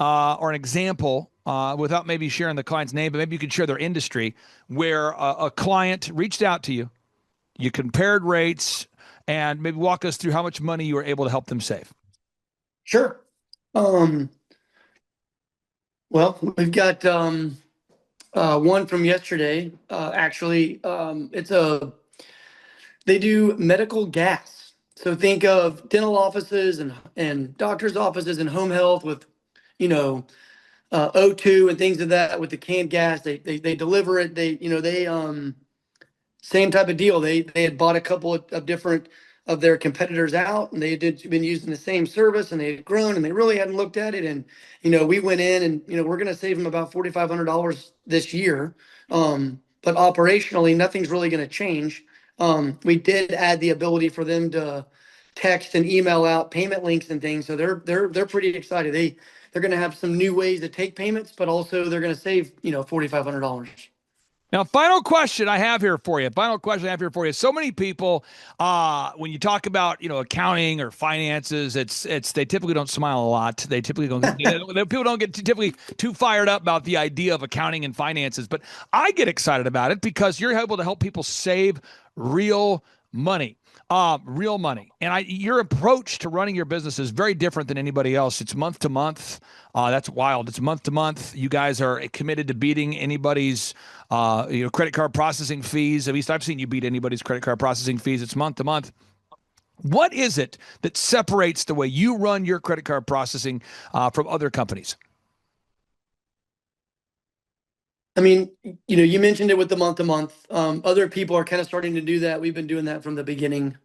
or an example without maybe sharing the client's name, but maybe you could share their industry where a client reached out to you, you compared rates, and maybe walk us through how much money you were able to help them save? Sure. Well, we've got one from yesterday. Actually, they do medical gas. So think of dental offices and doctors' offices and home health with, O2 and things of that with the canned gas. They deliver it. Same type of deal. They had bought a couple of different of their competitors out, and they had been using the same service, and they had grown, and they really hadn't looked at it. And we went in, and we're going to save them about $4,500 this year. But operationally, nothing's really going to change. We did add the ability for them to text and email out payment links and things, so they're pretty excited. They're going to have some new ways to take payments, but also they're going to save $4,500. Now, final question I have here for you. So many people, when you talk about, accounting or finances, they typically don't smile a lot. They typically don't. People don't get typically too fired up about the idea of accounting and finances. But I get excited about it because you're able to help people save real money. And your approach to running your business is very different than anybody else. It's month to month. That's wild. It's month to month. You guys are committed to beating anybody's, credit card processing fees. At least I've seen you beat anybody's credit card processing fees. It's month to month. What is it that separates the way you run your credit card processing from other companies? I mean, you mentioned it with the month to month. Other people are kind of starting to do that. We've been doing that from the beginning.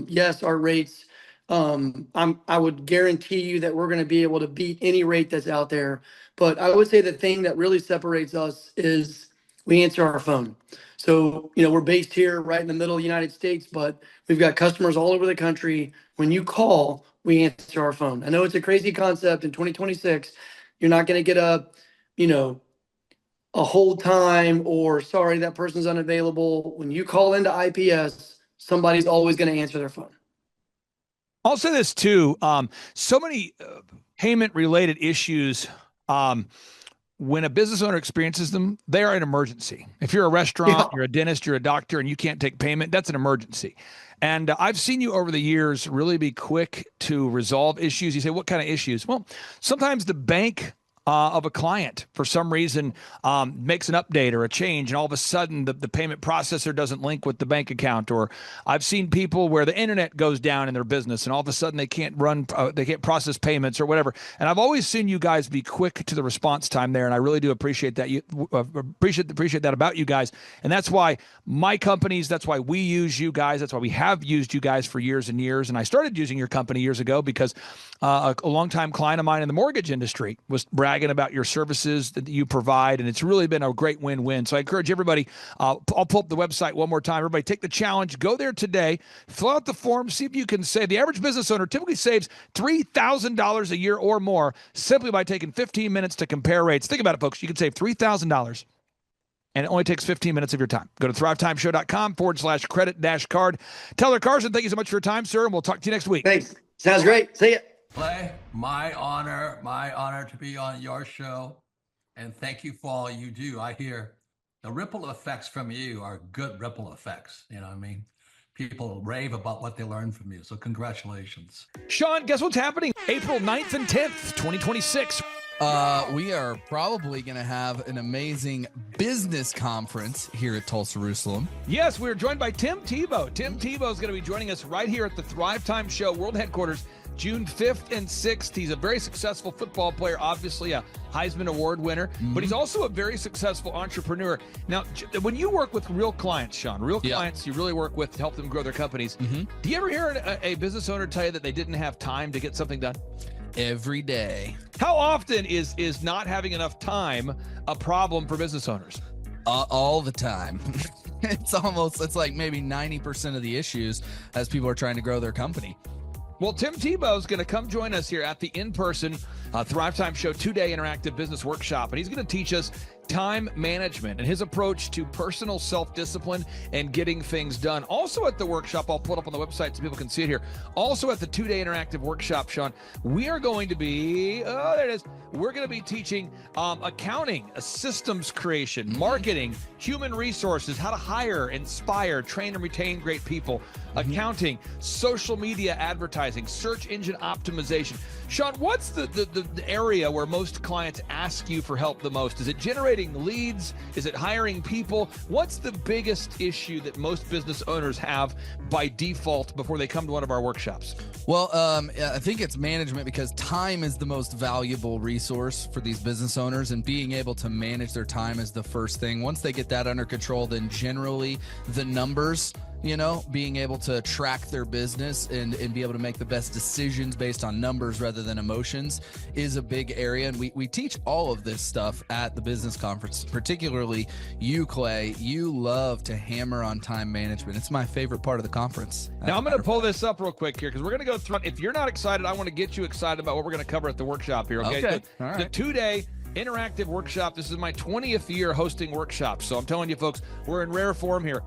Yes, our rates, I would guarantee you that we're going to be able to beat any rate that's out there. But I would say the thing that really separates us is we answer our phone. So, we're based here right in the middle of the United States, but we've got customers all over the country. When you call, we answer our phone. I know it's a crazy concept in 2026. You're not going to get a a hold time or sorry, that person's unavailable. When you call into IPS, somebody's always going to answer their phone. I'll say this too. So many payment related issues. When a business owner experiences them, they are an emergency. If you're a restaurant, you're a dentist, you're a doctor, and you can't take payment, that's an emergency. And I've seen you over the years really be quick to resolve issues. You say, what kind of issues? Well, sometimes the bank of a client for some reason makes an update or a change, and all of a sudden the payment processor doesn't link with the bank account. Or I've seen people where the internet goes down in their business and all of a sudden they can't process payments or whatever. And I've always seen you guys be quick to the response time there, and I really do appreciate that. You appreciate that about you guys. And that's why my companies, that's why we use you guys, that's why we have used you guys for years and years. And I started using your company years ago because a longtime client of mine in the mortgage industry was bragging about your services that you provide, and it's really been a great win-win. So I encourage everybody, I'll pull up the website one more time. Everybody take the challenge, go there today, fill out the form, see if you can save. The average business owner typically saves $3,000 a year or more simply by taking 15 minutes to compare rates. Think about it, folks. You can save $3,000. And it only takes 15 minutes of your time. Go to thrivetimeshow.com/credit-card. Teller Carson, thank you so much for your time, sir, and we'll talk to you next week. Thanks. Sounds great. See ya. Clay, my honor to be on your show. And thank you for all you do. I hear the ripple effects from you are good ripple effects. You know what I mean? People rave about what they learned from you. So congratulations. Sean, guess what's happening? April 9th and 10th, 2026. We are probably going to have an amazing business conference here at Tulsa, Jerusalem. Yes, we're joined by Tim Tebow. Tim Tebow is going to be joining us right here at the Thrivetime Show World Headquarters, June 5th and 6th. He's a very successful football player, obviously a Heisman Award winner, but he's also a very successful entrepreneur. Now, when you work with real clients, Sean, clients you really work with to help them grow their companies, do you ever hear a business owner tell you that they didn't have time to get something done? Every day. How often is not having enough time a problem for business owners? All the time. It's like maybe 90% of the issues as people are trying to grow their company. Well, Tim Tebow is going to come join us here at the in-person Thrivetime Show 2-day interactive business workshop, and he's going to teach us time management and his approach to personal self-discipline and getting things done. Also at the workshop, I'll put up on the website so people can see it here. Also at the 2-day interactive workshop, Sean, we are going to be, there it is. We're going to be teaching accounting, systems creation, marketing, human resources, how to hire, inspire, train, and retain great people, accounting, social media advertising, search engine optimization. Sean, what's the area where most clients ask you for help the most? Is it generating leads? Is it hiring people? What's the biggest issue that most business owners have by default before they come to one of our workshops? Well, I think it's management, because time is the most valuable resource for these business owners, and being able to manage their time is the first thing. Once they get that under control, then generally the numbers, being able to track their business and be able to make the best decisions based on numbers rather than emotions is a big area. And we teach all of this stuff at the business conference, particularly you, Clay. You love to hammer on time management. It's my favorite part of the conference. Now, I'm going to pull this up real quick here because we're going to go through. If you're not excited, I want to get you excited about what we're going to cover at the workshop here. Okay. All right. The 2-day interactive workshop. This is my 20th year hosting workshops. So I'm telling you, folks, we're in rare form here.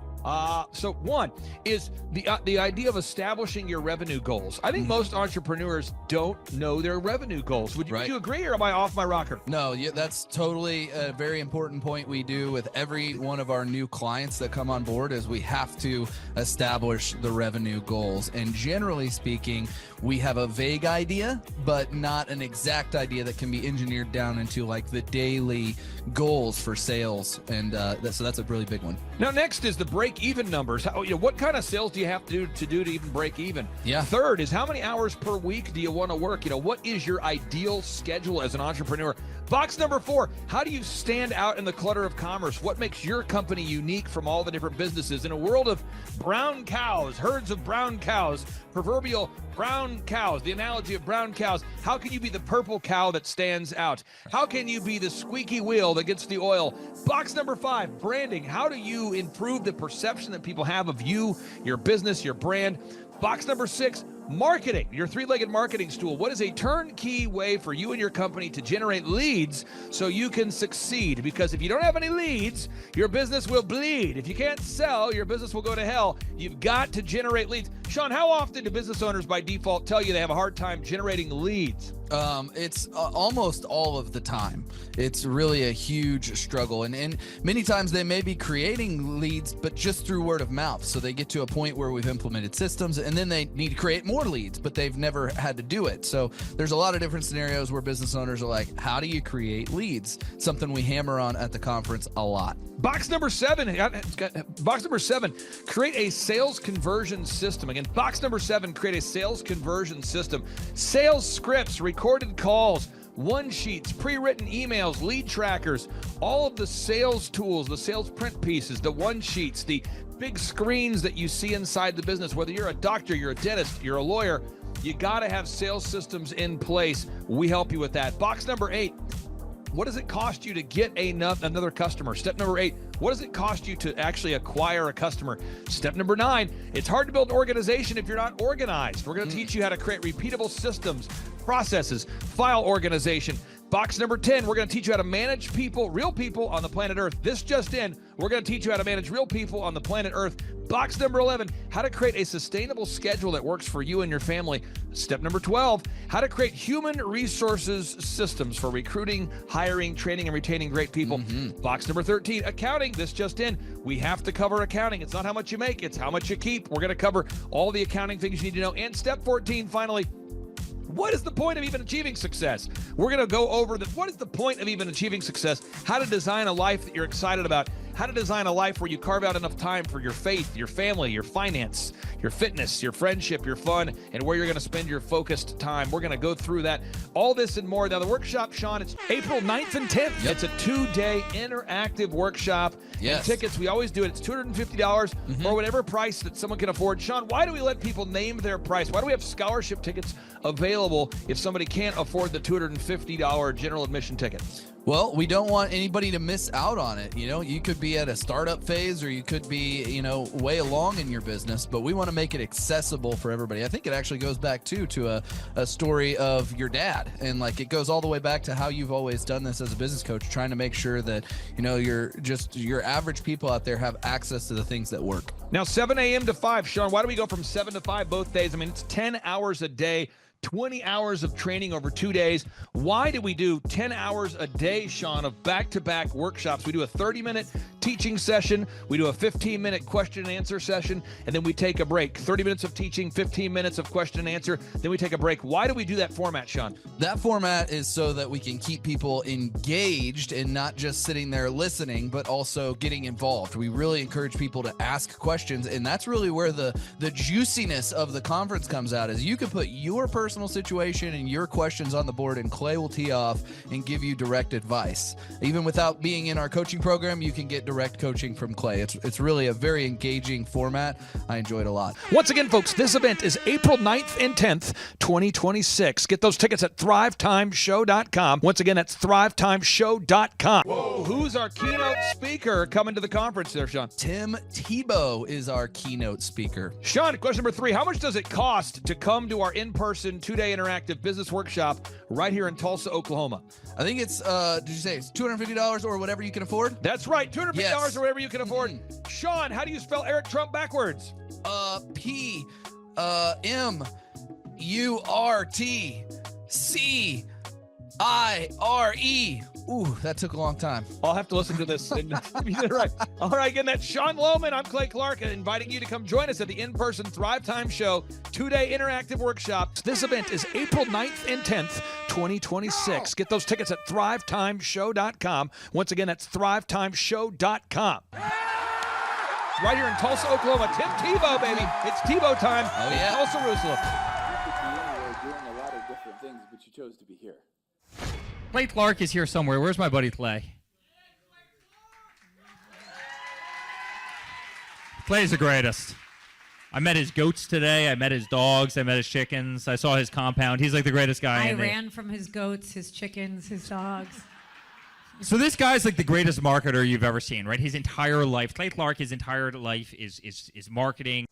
So one is the idea of establishing your revenue goals. I think most entrepreneurs don't know their revenue goals. Would you agree, or am I off my rocker? No, that's totally a very important point we do with every one of our new clients that come on board, is we have to establish the revenue goals. And generally speaking, we have a vague idea, but not an exact idea that can be engineered down into like the daily goals for sales. And so that's a really big one. Now, next is the break-even numbers. What kind of sales do you have to do to even break even? Yeah. Third is, how many hours per week do you want to work? What is your ideal schedule as an entrepreneur? Box number 4, how do you stand out in the clutter of commerce? What makes your company unique from all the different businesses? In a world of brown cows, herds of brown cows, proverbial brown cows, the analogy of brown cows, how can you be the purple cow that stands out? How can you be the squeaky wheel that gets the oil? Box number 5, branding. How do you improve the perception that people have of you, your business, your brand? Box number 6, Marketing, your three-legged marketing stool. What is a turnkey way for you and your company to generate leads so you can succeed? Because if you don't have any leads, your business will bleed. If you can't sell, your business will go to hell. You've got to generate leads. Sean, how often do business owners by default tell you they have a hard time generating leads? It's almost all of the time. It's really a huge struggle. And many times they may be creating leads, but just through word of mouth. So they get to a point where we've implemented systems and then they need to create more leads, but they've never had to do it. So there's a lot of different scenarios where business owners are like, how do you create leads? Something we hammer on at the conference a lot. Box number 7, create a sales conversion system. Again, box number 7, create a sales conversion system. Sales scripts, recorded calls, one sheets, pre-written emails, lead trackers, all of the sales tools, the sales print pieces, the one sheets, the big screens that you see inside the business. Whether you're a doctor, you're a dentist, you're a lawyer, you got to have sales systems in place. We help you with that. Box number 8. What does it cost you to get another customer? Step number 8, what does it cost you to actually acquire a customer? Step number 9, it's hard to build an organization if you're not organized. We're going to teach you how to create repeatable systems, processes, file organization. Box number 10, we're going to teach you how to manage people, real people on the planet Earth. This just in, we're going to teach you how to manage real people on the planet Earth. Box number 11, how to create a sustainable schedule that works for you and your family. Step number 12, how to create human resources systems for recruiting, hiring, training, and retaining great people. Box number 13, accounting. This just in, we have to cover accounting. It's not how much you make, it's how much you keep. We're going to cover all the accounting things you need to know. And step 14, finally, what is the point of even achieving success? We're going to go over what is the point of even achieving success, how to design a life that you're excited about, how to design a life where you carve out enough time for your faith, your family, your finance, your fitness, your friendship, your fun, and where you're going to spend your focused time. We're going to go through that, all this and more. Now, the workshop, Sean, it's April 9th and 10th. Yep. It's a 2-day interactive workshop. Yes. And tickets, we always do it. It's $250 or whatever price that someone can afford. Sean, why do we let people name their price? Why do we have scholarship tickets available if somebody can't afford the $250 general admission ticket? Well, we don't want anybody to miss out on it. You know, you could be at a startup phase or you could be, way along in your business, but we want to make it accessible for everybody. I think it actually goes back to a story of your dad. And like, it goes all the way back to how you've always done this as a business coach, trying to make sure that, your average people out there have access to the things that work. Now, 7 a.m. to 5, Sean, why do we go from 7 to 5 both days? I mean, it's 10 hours a day. 20 hours of training over 2 days. Why do we do 10 hours a day, Sean, of back-to-back workshops? We do a 30-minute teaching session. We do a 15-minute question and answer session, and then we take a break. 30 minutes of teaching, 15 minutes of question and answer, then we take a break. Why do we do that format, Sean? That format is so that we can keep people engaged and not just sitting there listening, but also getting involved. We really encourage people to ask questions, and that's really where the juiciness of the conference comes out, is you can put your personal situation and your questions on the board, and Clay will tee off and give you direct advice. Even without being in our coaching program, you can get direct coaching from Clay. It's really a very engaging format. I enjoy it a lot. Once again, folks, this event is April 9th and 10th, 2026. Get those tickets at thrivetimeshow.com. Once again, that's thrivetimeshow.com. Whoa. Who's our keynote speaker coming to the conference there, Sean? Tim Tebow is our keynote speaker. Sean, question number 3, how much does it cost to come to our in-person 2-day interactive business workshop right here in Tulsa, Oklahoma? I think it's, did you say it's $250 or whatever you can afford? That's right, $250 Yes. or whatever you can afford. Sean, how do you spell Eric Trump backwards? P-M-U-R-T-C-I-R-E. Ooh, that took a long time. I'll have to listen to this. And you did it right. All right, again, that's Sean Lohman. I'm Clay Clark, inviting you to come join us at the in-person Thrivetime Show 2-day interactive workshop. This event is April 9th and 10th, 2026. Get those tickets at thrivetimeshow.com. Once again, that's thrivetimeshow.com. Right here in Tulsa, Oklahoma. Tim Tebow, baby. It's Tebow time. Oh, yeah. In Tulsa, Jerusalem. Doing a lot of different things, but you chose to be here. Clay Clark is here somewhere. Where's my buddy Clay? Clay's the greatest. I met his goats today. I met his dogs. I met his chickens. I saw his compound. He's like the greatest guy. I ran from his goats, his chickens, his dogs. So this guy's like the greatest marketer you've ever seen, right? His entire life, Clay Clark, his entire life is marketing.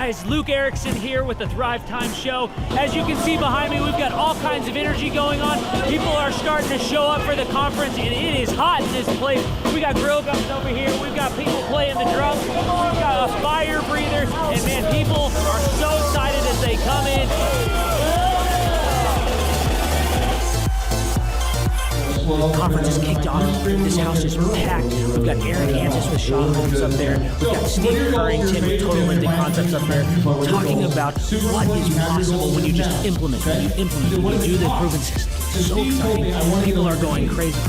guys, Luke Erickson here with the Thrivetime Show. As you can see behind me, we've got all kinds of energy going on. People are starting to show up for the conference, and it is hot in this place. We got grill guns over here. We've got people playing the drums. We've got a fire breather, and man, people are so excited as they come in. The conference is kicked off. This house is packed. We've got Aaron Hansis with Shotguns up there. We've got Steve Currington with Total Ending Concepts up there talking about what is possible when you just implement, when you do the proven system. It's so exciting. People are going crazy.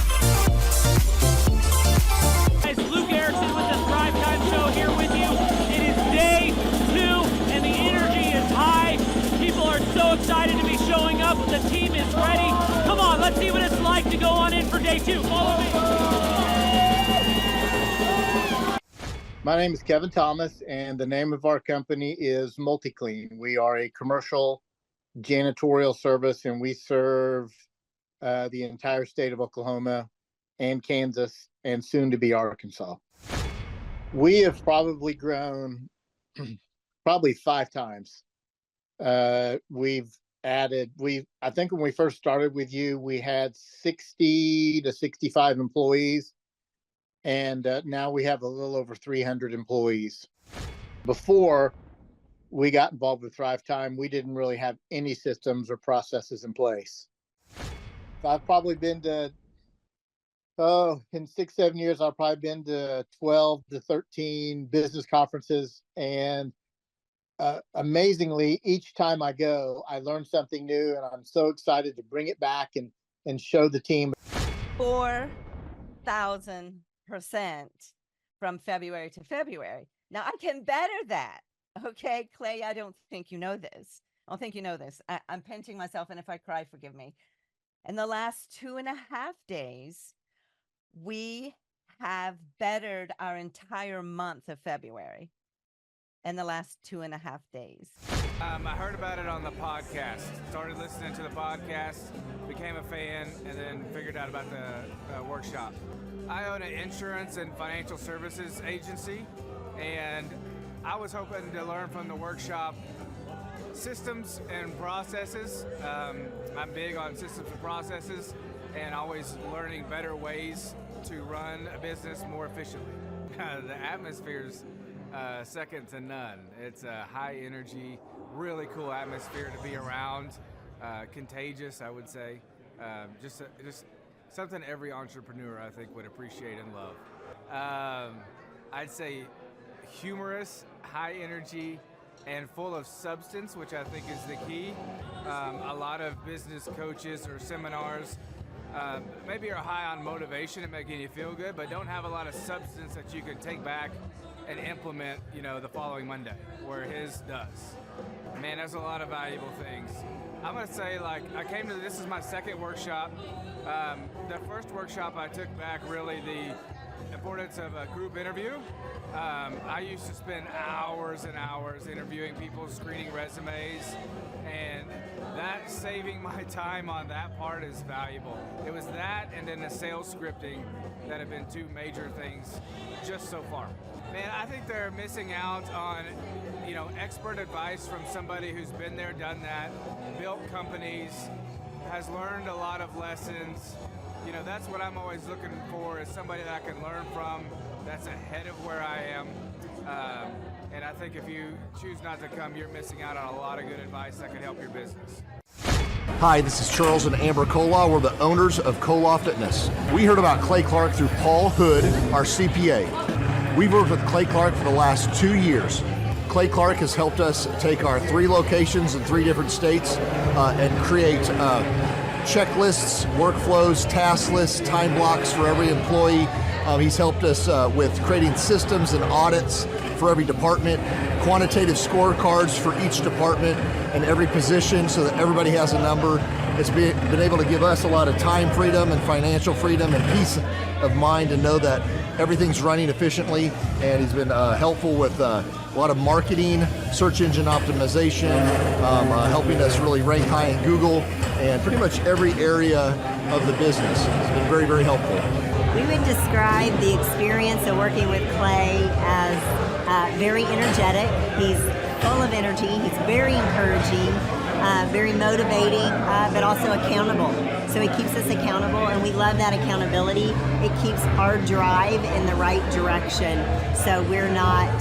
Guys, Luke Erickson with the Thrivetime Show here with you. It is day 2 and the energy is high. People are so excited to be showing up. The team is ready. Come on, let's see what it's like to go on in for day 2. Follow me. My name is Kevin Thomas, and the name of our company is MultiClean. We are a commercial janitorial service, and we serve the entire state of Oklahoma and Kansas, and soon to be Arkansas. We have probably grown probably 5 times. We've added, I think when we first started with you, we had 60 to 65 employees, and now we have a little over 300 employees. Before we got involved with Thrivetime, we didn't really have any systems or processes in place. I've probably been to, in 6-7 years, I've probably been to 12 to 13 business conferences, and amazingly, each time I go, I learn something new, and I'm so excited to bring it back and show the team. 4,000% from February to February. Now I can better that. Okay, Clay, I don't think you know this. I don't think you know this. I'm pinching myself, and if I cry, forgive me. In the last 2.5 days, we have bettered our entire month of February. In the last 2.5 days. I heard about it on the podcast. Started listening to the podcast, became a fan, and then figured out about the workshop. I own an insurance and financial services agency, and I was hoping to learn from the workshop systems and processes. I'm big on systems and processes, and always learning better ways to run a business more efficiently. The atmosphere's second to none. It's a high energy, really cool atmosphere to be around. Contagious, I would say. Just something every entrepreneur, I think, would appreciate and love. I'd say humorous, high energy, and full of substance, which I think is the key. A lot of business coaches or seminars maybe are high on motivation and making you feel good, but don't have a lot of substance that you can take back and implement, the following Monday, where his does. Man, there's a lot of valuable things. I'm gonna say, this is my second workshop. The first workshop I took back really the importance of a group interview. I used to spend hours and hours interviewing people, screening resumes, and that saving my time on that part is valuable. It was that and then the sales scripting that have been 2 major things just so far. Man, I think they're missing out on, expert advice from somebody who's been there, done that, built companies, has learned a lot of lessons. That's what I'm always looking for, is somebody that I can learn from that's ahead of where I am. And I think if you choose not to come, you're missing out on a lot of good advice that can help your business. Hi, this is Charles and Amber Koloff. We're the owners of Koloff Fitness. We heard about Clay Clark through Paul Hood, our CPA. We've worked with Clay Clark for the last 2 years. Clay Clark has helped us take our 3 locations in 3 different states and create checklists, workflows, task lists, time blocks for every employee. He's helped us with creating systems and audits for every department, quantitative scorecards for each department and every position so that everybody has a number. It's been able to give us a lot of time freedom and financial freedom and peace of mind to know that everything's running efficiently, and he's been helpful with a lot of marketing, search engine optimization, helping us really rank high in Google, and pretty much every area of the business. It's been very, very helpful. We would describe the experience of working with Clay as very energetic. He's full of energy. He's very encouraging, very motivating, but also accountable. So he keeps us accountable, and we love that accountability. It keeps our drive in the right direction, so we're not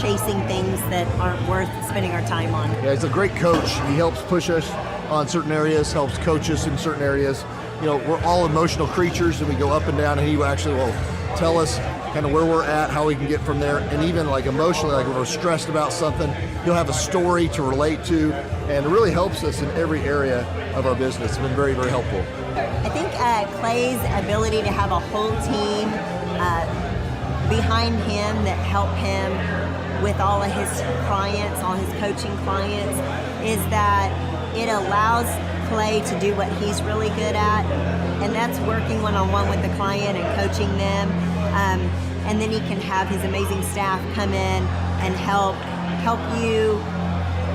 chasing things that aren't worth spending our time on. Yeah, he's a great coach. He helps push us on certain areas, helps coach us in certain areas. You know, we're all emotional creatures, and we go up and down, and he actually will tell us kind of where we're at, how we can get from there, and even like emotionally, like when we're stressed about something, he'll have a story to relate to, and it really helps us in every area of our business. It's been very, very helpful. I think Clay's ability to have a whole team behind him that help him with all of his clients, all his coaching clients, is that it allows Clay to do what he's really good at, and that's working one-on-one with the client and coaching them. And then he can have his amazing staff come in and help you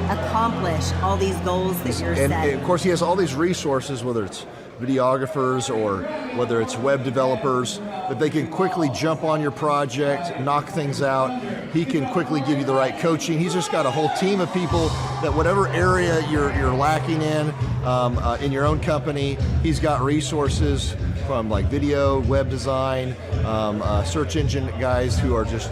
accomplish all these goals that you're setting. And of course, he has all these resources, whether it's videographers or whether it's web developers, that they can quickly jump on your project, knock things out. He can quickly give you the right coaching. He's just got a whole team of people that whatever area you're lacking in your own company, he's got resources from like video, web design, search engine guys who are just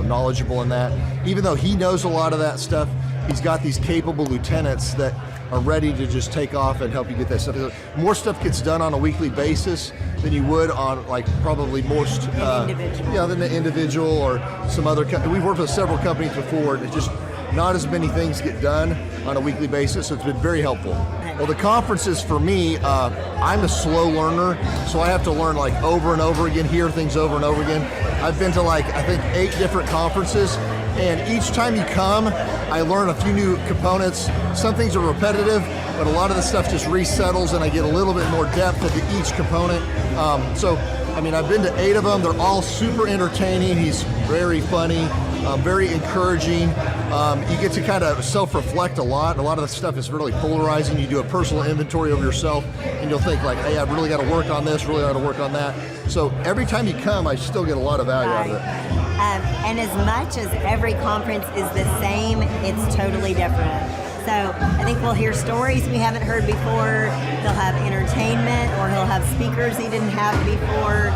knowledgeable in that. Even though he knows a lot of that stuff, he's got these capable lieutenants that are ready to just take off and help you get that stuff. More stuff gets done on a weekly basis than you would on like probably most than the individual or some other company. We've worked with several companies before, and it's just not as many things get done on a weekly basis, so it's been very helpful. Well, the conferences for me, I'm a slow learner, so I have to learn like over and over again, hear things over and over again. I've been to like, I think 8 different conferences, and each time you come, I learn a few new components. Some things are repetitive, but a lot of the stuff just resettles, and I get a little bit more depth into each component. I've been to 8 of them. They're all super entertaining. He's very funny, very encouraging. You get to kind of self-reflect a lot. A lot of the stuff is really polarizing. You do a personal inventory of yourself, and you'll think like, hey, I've really got to work on this, really got to work on that. So every time you come, I still get a lot of value out of it. And as much as every conference is the same, it's totally different. So I think we'll hear stories we haven't heard before. They'll have entertainment, or he'll have speakers he didn't have before.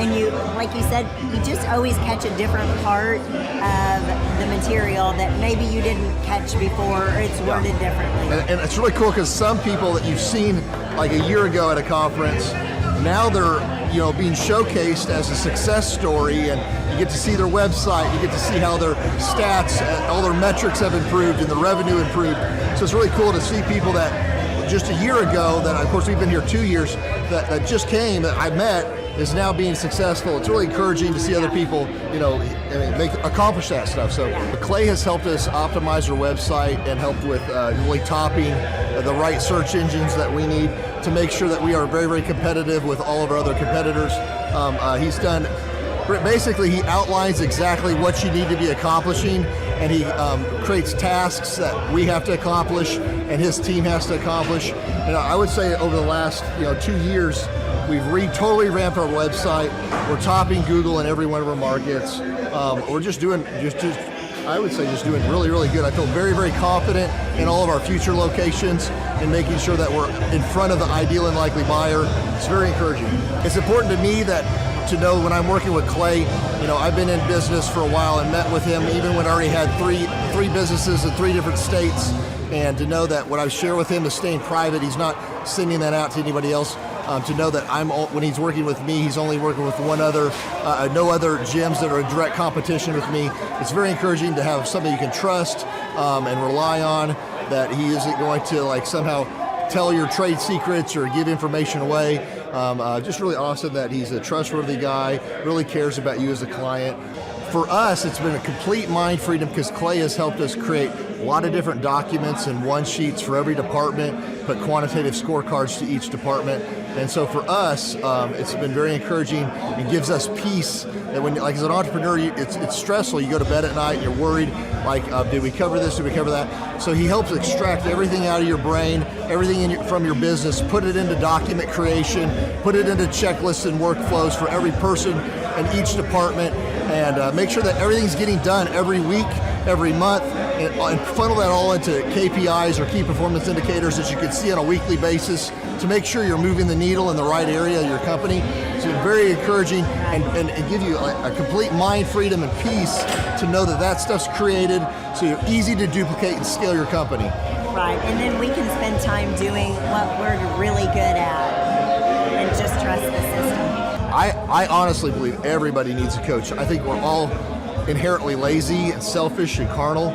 And you, like you said, you just always catch a different part of the material that maybe you didn't catch before, or it's worded differently. And it's really cool because some people that you've seen like a year ago at a conference, now they're being showcased as a success story, and you get to see their website, you get to see how their stats, all their metrics have improved and the revenue improved. So it's really cool to see people that just a year ago, that of course we've been here 2 years, that just came, that I met, is now being successful. It's really encouraging to see other people, accomplish that stuff. So Clay has helped us optimize our website and helped with really topping the right search engines that we need to make sure that we are very, very competitive with all of our other competitors. He's done, basically he outlines exactly what you need to be accomplishing, and he creates tasks that we have to accomplish and his team has to accomplish. And I would say over the last 2 years, we've totally ramped our website. We're topping Google in every one of our markets. We're just doing really, really good. I feel very, very confident in all of our future locations and making sure that we're in front of the ideal and likely buyer. It's very encouraging. It's important to me to know when I'm working with Clay, I've been in business for a while and met with him even when I already had three businesses in 3 different states, and to know that what I share with him is staying private. He's not sending that out to anybody else. To know that when he's working with me, he's only working with no other gyms that are in direct competition with me. It's very encouraging to have somebody you can trust and rely on, that he isn't going to somehow tell your trade secrets or give information away. Just really awesome that he's a trustworthy guy, really cares about you as a client. For us, it's been a complete mind freedom because Clay has helped us create a lot of different documents and one-sheets for every department, put quantitative scorecards to each department. And so for us, it's been very encouraging and gives us peace that when, as an entrepreneur, it's stressful. You go to bed at night and you're worried, did we cover this, did we cover that? So he helps extract everything out of your brain, everything from your business, put it into document creation, put it into checklists and workflows for every person in each department, and make sure that everything's getting done every week every month and funnel that all into KPIs or key performance indicators that you can see on a weekly basis to make sure you're moving the needle in the right area of your company. It's very encouraging and give you a complete mind freedom and peace to know that stuff's created so you're easy to duplicate and scale your company. Right, and then we can spend time doing what we're really good at and just trust the system. I honestly believe everybody needs a coach. I think we're all inherently lazy and selfish and carnal.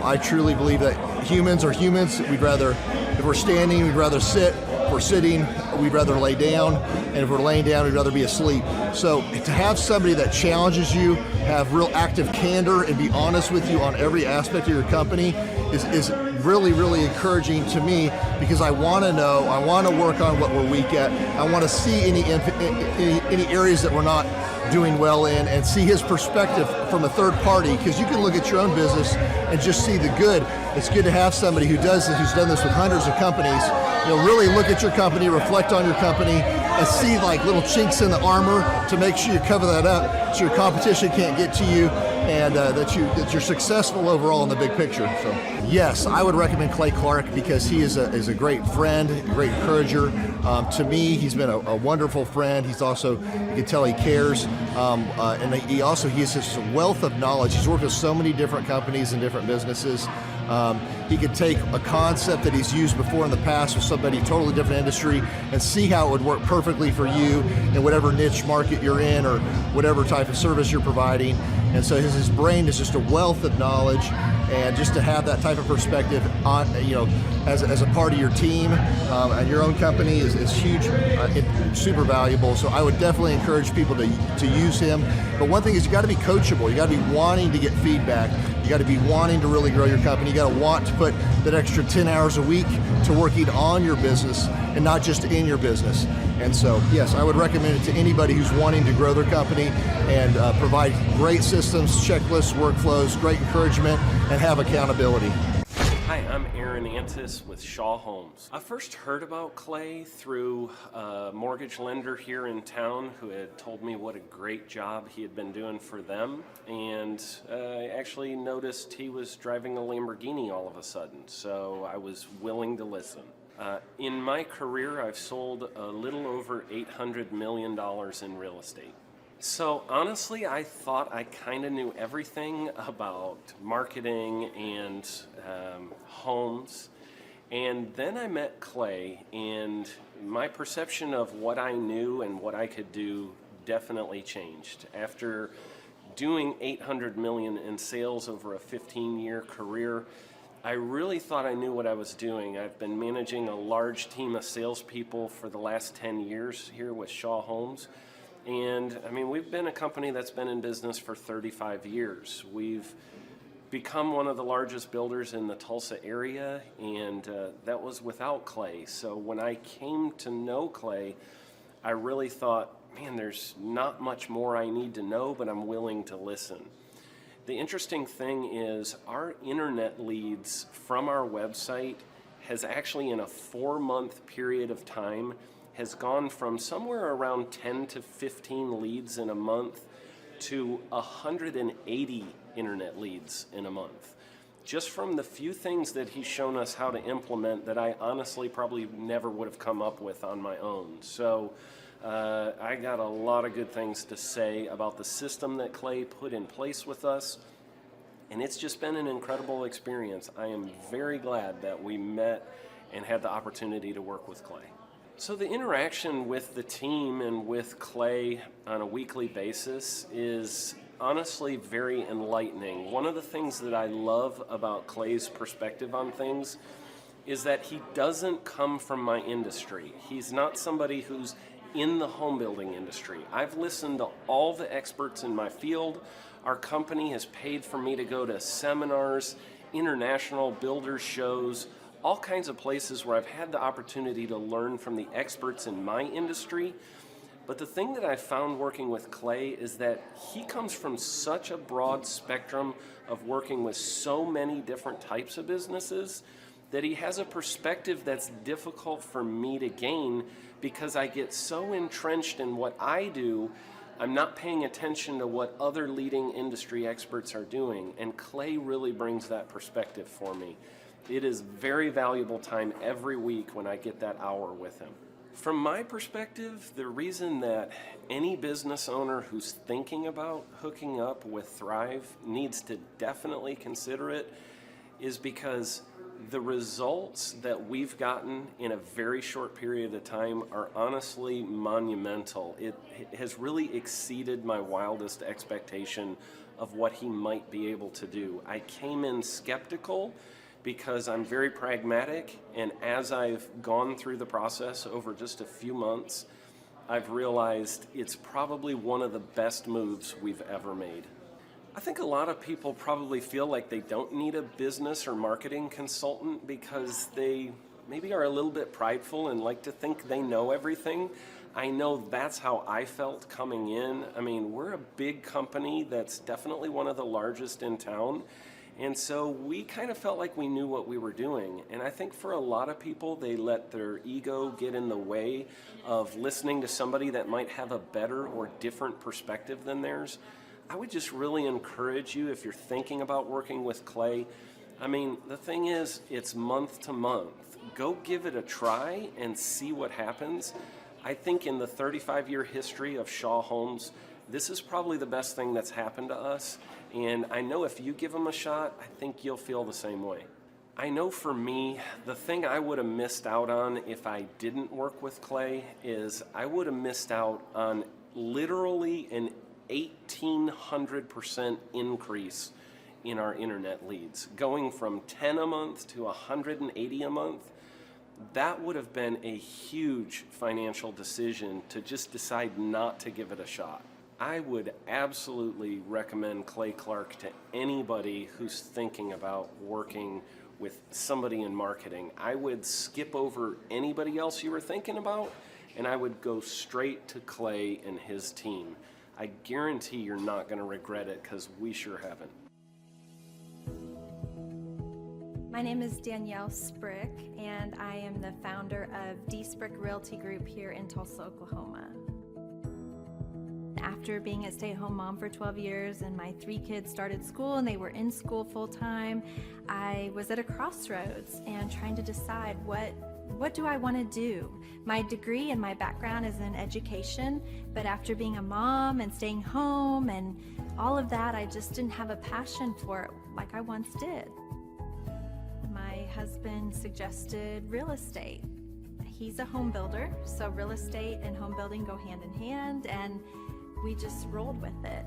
I truly believe that humans are humans. If we're standing, we'd rather sit. If we're sitting, we'd rather lay down. And if we're laying down, we'd rather be asleep. So to have somebody that challenges you, have real active candor, and be honest with you on every aspect of your company is really, really encouraging to me, because I want to know, I want to work on what we're weak at. I want to see any areas that we're not doing well in, and see his perspective from a third party, because you can look at your own business and just see the good. It's good to have somebody who's done this with hundreds of companies, really look at your company, reflect on your company, and see like little chinks in the armor to make sure you cover that up so your competition can't get to you, and that you're successful overall in the big picture. So yes, I would recommend Clay Clark, because he is a great friend, a great encourager. To me, he's been a wonderful friend. He's also, you can tell he cares, and he has this wealth of knowledge. He's worked with so many different companies and different businesses. He could take a concept that he's used before in the past with somebody totally different industry and see how it would work perfectly for you in whatever niche market you're in or whatever type of service you're providing. And so his brain is just a wealth of knowledge, and just to have that type of perspective on, as a part of your team and your own company is huge, super valuable. So I would definitely encourage people to use him. But one thing is, you got to be coachable. You got to be wanting to get feedback. You got to be wanting to really grow your company. You got to want to put that extra 10 hours a week to working on your business and not just in your business. And so, yes, I would recommend it to anybody who's wanting to grow their company and provide great systems, checklists, workflows, great encouragement, and have accountability. Hi, I'm Aaron Antis with Shaw Homes. I first heard about Clay through a mortgage lender here in town who had told me what a great job he had been doing for them, and I actually noticed he was driving a Lamborghini all of a sudden, so I was willing to listen. In my career, I've sold a little over $800 million in real estate. So honestly, I thought I kind of knew everything about marketing and homes. And then I met Clay, and my perception of what I knew and what I could do definitely changed. After doing $800 million in sales over a 15-year career, I really thought I knew what I was doing. I've been managing a large team of salespeople for the last 10 years here with Shaw Homes. And I mean, we've been a company that's been in business for 35 years. We've become one of the largest builders in the Tulsa area, and that was without Clay. So when I came to know Clay, I really thought, man, there's not much more I need to know, but I'm willing to listen. The interesting thing is our internet leads from our website has actually, in a 4-month period of time, has gone from somewhere around 10 to 15 leads in a month to 180 internet leads in a month. Just from the few things that he's shown us how to implement that I honestly probably never would have come up with on my own. So I got a lot of good things to say about the system that Clay put in place with us, and it's just been an incredible experience. I am very glad that we met and had the opportunity to work with Clay. So the interaction with the team and with Clay on a weekly basis is honestly very enlightening. One of the things that I love about Clay's perspective on things is that he doesn't come from my industry. He's not somebody who's in the home building industry. I've listened to all the experts in my field. Our company has paid for me to go to seminars, international builder shows, all kinds of places where I've had the opportunity to learn from the experts in my industry. But the thing that I found working with Clay is that he comes from such a broad spectrum of working with so many different types of businesses that he has a perspective that's difficult for me to gain, because I get so entrenched in what I do I'm not paying attention to what other leading industry experts are doing, and Clay really brings that perspective for me. It is very valuable time every week when I get that hour with him. From my perspective, the reason that any business owner who's thinking about hooking up with Thrive needs to definitely consider it is because the results that we've gotten in a very short period of time are honestly monumental. It has really exceeded my wildest expectation of what he might be able to do. I came in skeptical because I'm very pragmatic, and as I've gone through the process over just a few months, I've realized it's probably one of the best moves we've ever made. I think a lot of people probably feel like they don't need a business or marketing consultant because they maybe are a little bit prideful and like to think they know everything. I know that's how I felt coming in. I mean, we're a big company that's definitely one of the largest in town. And so we kind of felt like we knew what we were doing. And I think for a lot of people, they let their ego get in the way of listening to somebody that might have a better or different perspective than theirs. I would just really encourage you, if you're thinking about working with Clay, I mean, the thing is, it's month to month. Go give it a try and see what happens. I think in the 35-year history of Shaw Homes, this is probably the best thing that's happened to us. And I know if you give them a shot, I think you'll feel the same way. I know for me, the thing I would have missed out on if I didn't work with Clay is I would have missed out on literally an 1,800% increase in our internet leads. Going from 10 a month to 180 a month, that would have been a huge financial decision to just decide not to give it a shot. I would absolutely recommend Clay Clark to anybody who's thinking about working with somebody in marketing. I would skip over anybody else you were thinking about, and I would go straight to Clay and his team. I guarantee you're not going to regret it because we sure haven't. My name is Danielle Sprick, and I am the founder of D Sprick Realty Group here in Tulsa, Oklahoma. After being a stay-at-home mom for 12 years and my 3 kids started school and they were in school full-time, I was at a crossroads and trying to decide what do I want to do? My degree and my background is in education, but after being a mom and staying home and all of that, I just didn't have a passion for it like I once did. My husband suggested real estate. He's a home builder, so real estate and home building go hand in hand, and we just rolled with it.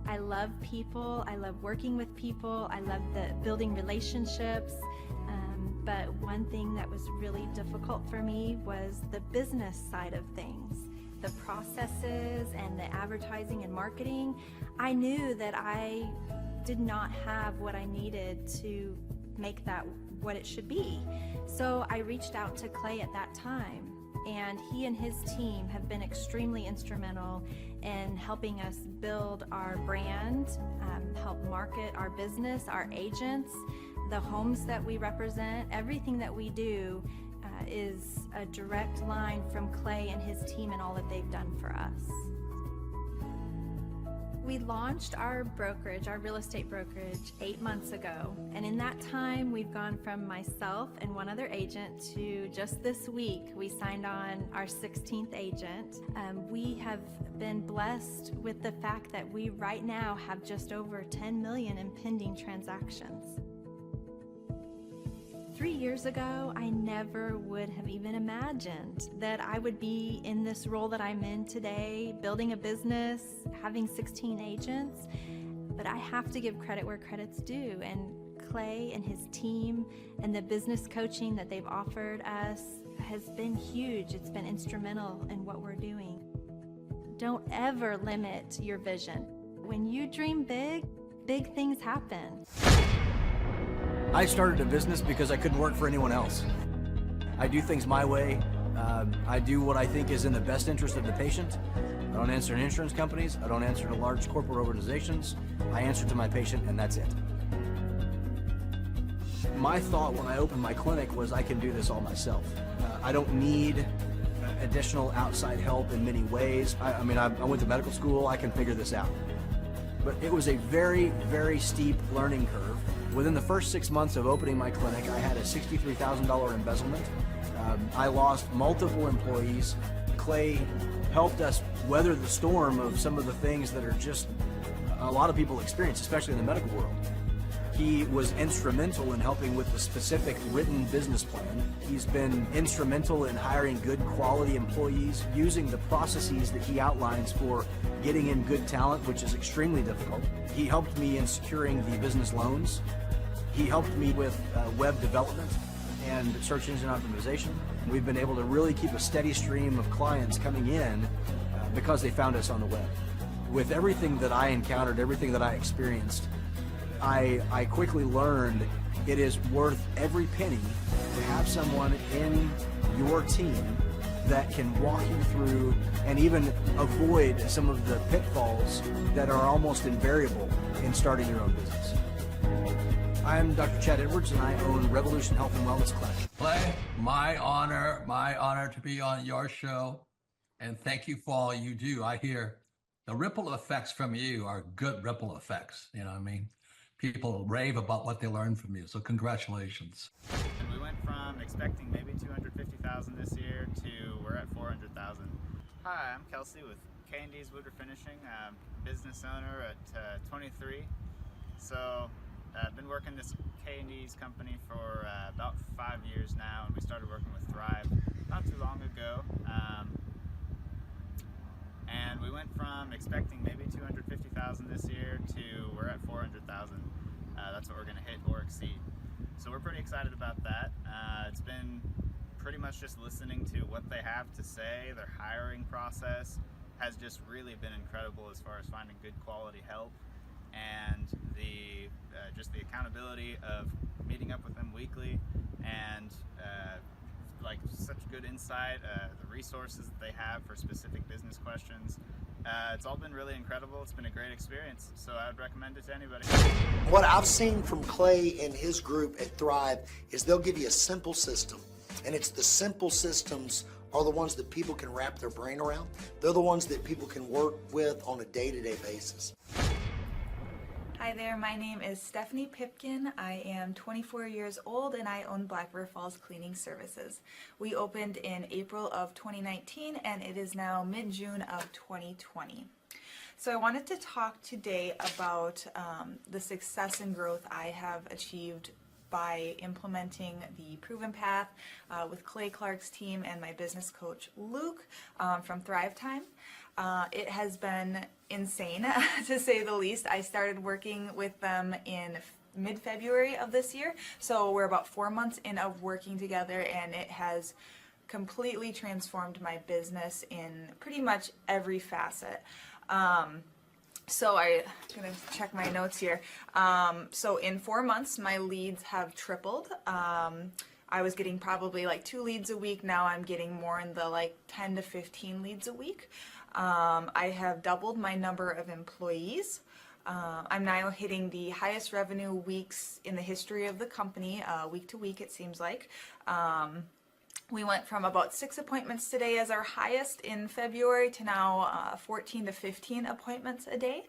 I love people, I love working with people, I love building relationships. But one thing that was really difficult for me was the business side of things, the processes and the advertising and marketing. I knew that I did not have what I needed to make that what it should be. So I reached out to Clay at that time, and he and his team have been extremely instrumental in helping us build our brand, help market our business, our agents, the homes that we represent. Everything that we do is a direct line from Clay and his team and all that they've done for us. We launched our brokerage, our real estate brokerage, 8 months ago. And in that time, we've gone from myself and one other agent to just this week, we signed on our 16th agent. We have been blessed with the fact that we right now have just over 10 million in pending transactions. 3 years ago, I never would have even imagined that I would be in this role that I'm in today, building a business, having 16 agents. But I have to give credit where credit's due. And Clay and his team and the business coaching that they've offered us has been huge. It's been instrumental in what we're doing. Don't ever limit your vision. When you dream big, big things happen. I started a business because I couldn't work for anyone else. I do things my way. I do what I think is in the best interest of the patient. I don't answer to insurance companies. I don't answer to large corporate organizations. I answer to my patient, and that's it. My thought when I opened my clinic was I can do this all myself. I don't need additional outside help in many ways. I mean, I went to medical school, I can figure this out. But it was a very, very steep learning curve. Within the first 6 months of opening my clinic, I had a $63,000 embezzlement. I lost multiple employees. Clay helped us weather the storm of some of the things that are just a lot of people experience, especially in the medical world. He was instrumental in helping with the specific written business plan. He's been instrumental in hiring good quality employees, using the processes that he outlines for getting in good talent, which is extremely difficult. He helped me in securing the business loans. He helped me with web development and search engine optimization. We've been able to really keep a steady stream of clients coming in because they found us on the web. With everything that I encountered, everything that I experienced, I quickly learned it is worth every penny to have someone in your team that can walk you through and even avoid some of the pitfalls that are almost invariable in starting your own business. I'm Dr. Chad Edwards, and I own Revolution Health and Wellness Clinic. Clay, my honor to be on your show, and thank you for all you do. I hear the ripple effects from you are good ripple effects. You know what I mean? People rave about what they learned from you, so congratulations. And we went from expecting maybe 250,000 this year to we're at 400,000. Hi, I'm Kelsey with K&D's Woodruff Finishing, business owner at 23. So I've been working this K&D's company for about 5 years now, and we started working with Thrive not too long ago. And we went from expecting maybe 250,000 this year to we're at 400,000. That's what we're going to hit or exceed. So we're pretty excited about that. It's been pretty much just listening to what they have to say. Their hiring process has just really been incredible as far as finding good quality help, and the just the accountability of meeting up with them weekly, and like such good insight, the resources that they have for specific business questions. It's all been really incredible. It's been a great experience, so I would recommend it to anybody. What I've seen from Clay and his group at Thrive is they'll give you a simple system, and it's the simple systems are the ones that people can wrap their brain around. They're the ones that people can work with on a day-to-day basis. Hi there, my name is Stephanie Pipkin. I am 24 years old and I own Black River Falls Cleaning Services. We opened in April of 2019 and it is now mid-June of 2020. So I wanted to talk today about the success and growth I have achieved by implementing the Proven Path with Clay Clark's team and my business coach Luke from Thrivetime. It has been insane to say the least. I started working with them in mid-February of this year, so we're about 4 months in of working together, and it has completely transformed my business in pretty much every facet. So I'm gonna check my notes here. So in 4 months, my leads have tripled. I was getting probably like 2 leads a week. Now I'm getting more in the like 10 to 15 leads a week. I have doubled my number of employees. I'm now hitting the highest revenue weeks in the history of the company, week to week it seems like. We went from about 6 appointments today as our highest in February to now 14 to 15 appointments a day.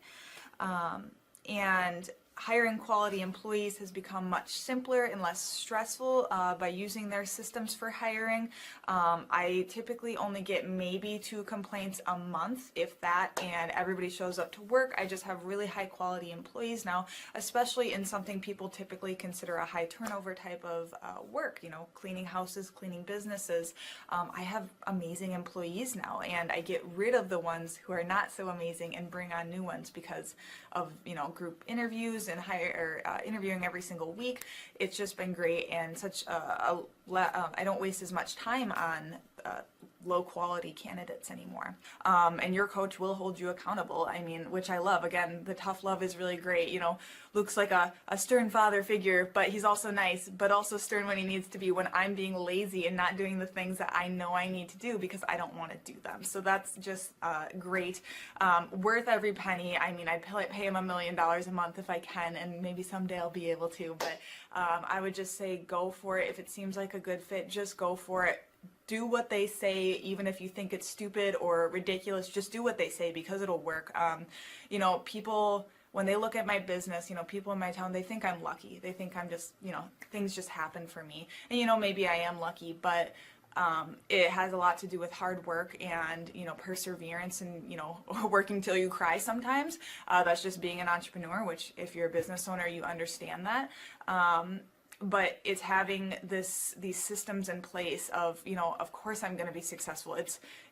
And hiring quality employees has become much simpler and less stressful by using their systems for hiring. I typically only get maybe 2 complaints a month, if that, and everybody shows up to work. I just have really high quality employees now, especially in something people typically consider a high turnover type of work, you know, cleaning houses, cleaning businesses. I have amazing employees now, and I get rid of the ones who are not so amazing and bring on new ones because of, you know, group interviews and interviewing every single week. It's just been great, and such I don't waste as much time on low quality candidates anymore. And your coach will hold you accountable. I mean, which I love. Again, the tough love is really great. You know, Luke's like a stern father figure, but he's also nice, but also stern when he needs to be when I'm being lazy and not doing the things that I know I need to do because I don't want to do them. So that's just great. Worth every penny. I mean, I'd pay him $1 million a month if I can, and maybe someday I'll be able to, but I would just say go for it. If it seems like a good fit, just go for it. do what they say, even if you think it's stupid or ridiculous. Just do what they say because it'll work. You know, people, when they look at my business, you know, people in my town, they think I'm lucky. They think I'm just, you know, things just happen for me. And, you know, maybe I am lucky, but it has a lot to do with hard work and, you know, perseverance and, you know, working till you cry sometimes. That's just being an entrepreneur, which if you're a business owner, you understand that. But it's having these systems in place of, you know, of course I'm going to be successful.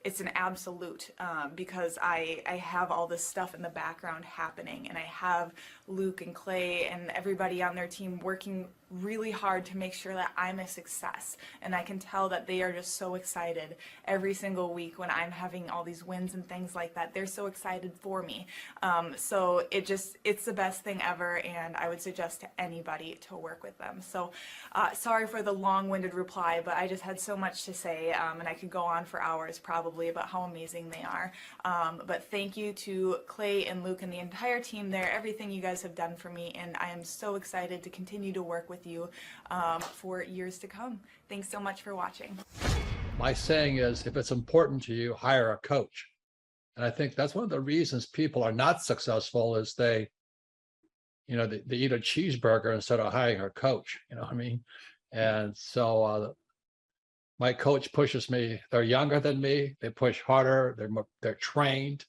It's an absolute, because I have all this stuff in the background happening, and I have Luke and Clay and everybody on their team working really hard to make sure that I'm a success. And I can tell that they are just so excited every single week when I'm having all these wins and things like that. They're so excited for me. So it's the best thing ever, and I would suggest to anybody to work with them. So sorry for the long-winded reply, but I just had so much to say, and I could go on for hours probably about how amazing they are. But thank you to Clay and Luke and the entire team there, everything you guys have done for me, and I am so excited to continue to work with you for years to come. Thanks so much for watching. My saying is, if it's important to you, hire a coach. And I think that's one of the reasons people are not successful is they eat a cheeseburger instead of hiring a coach, you know what I mean? And so my coach pushes me. They're younger than me. They push harder. They're trained.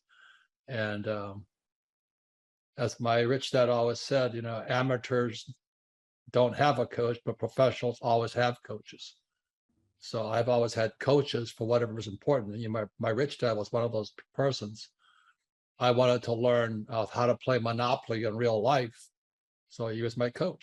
And as my rich dad always said, you know, amateurs don't have a coach, but professionals always have coaches. So I've always had coaches for whatever was important. You know, my rich dad was one of those persons. I wanted to learn how to play Monopoly in real life. So he was my coach.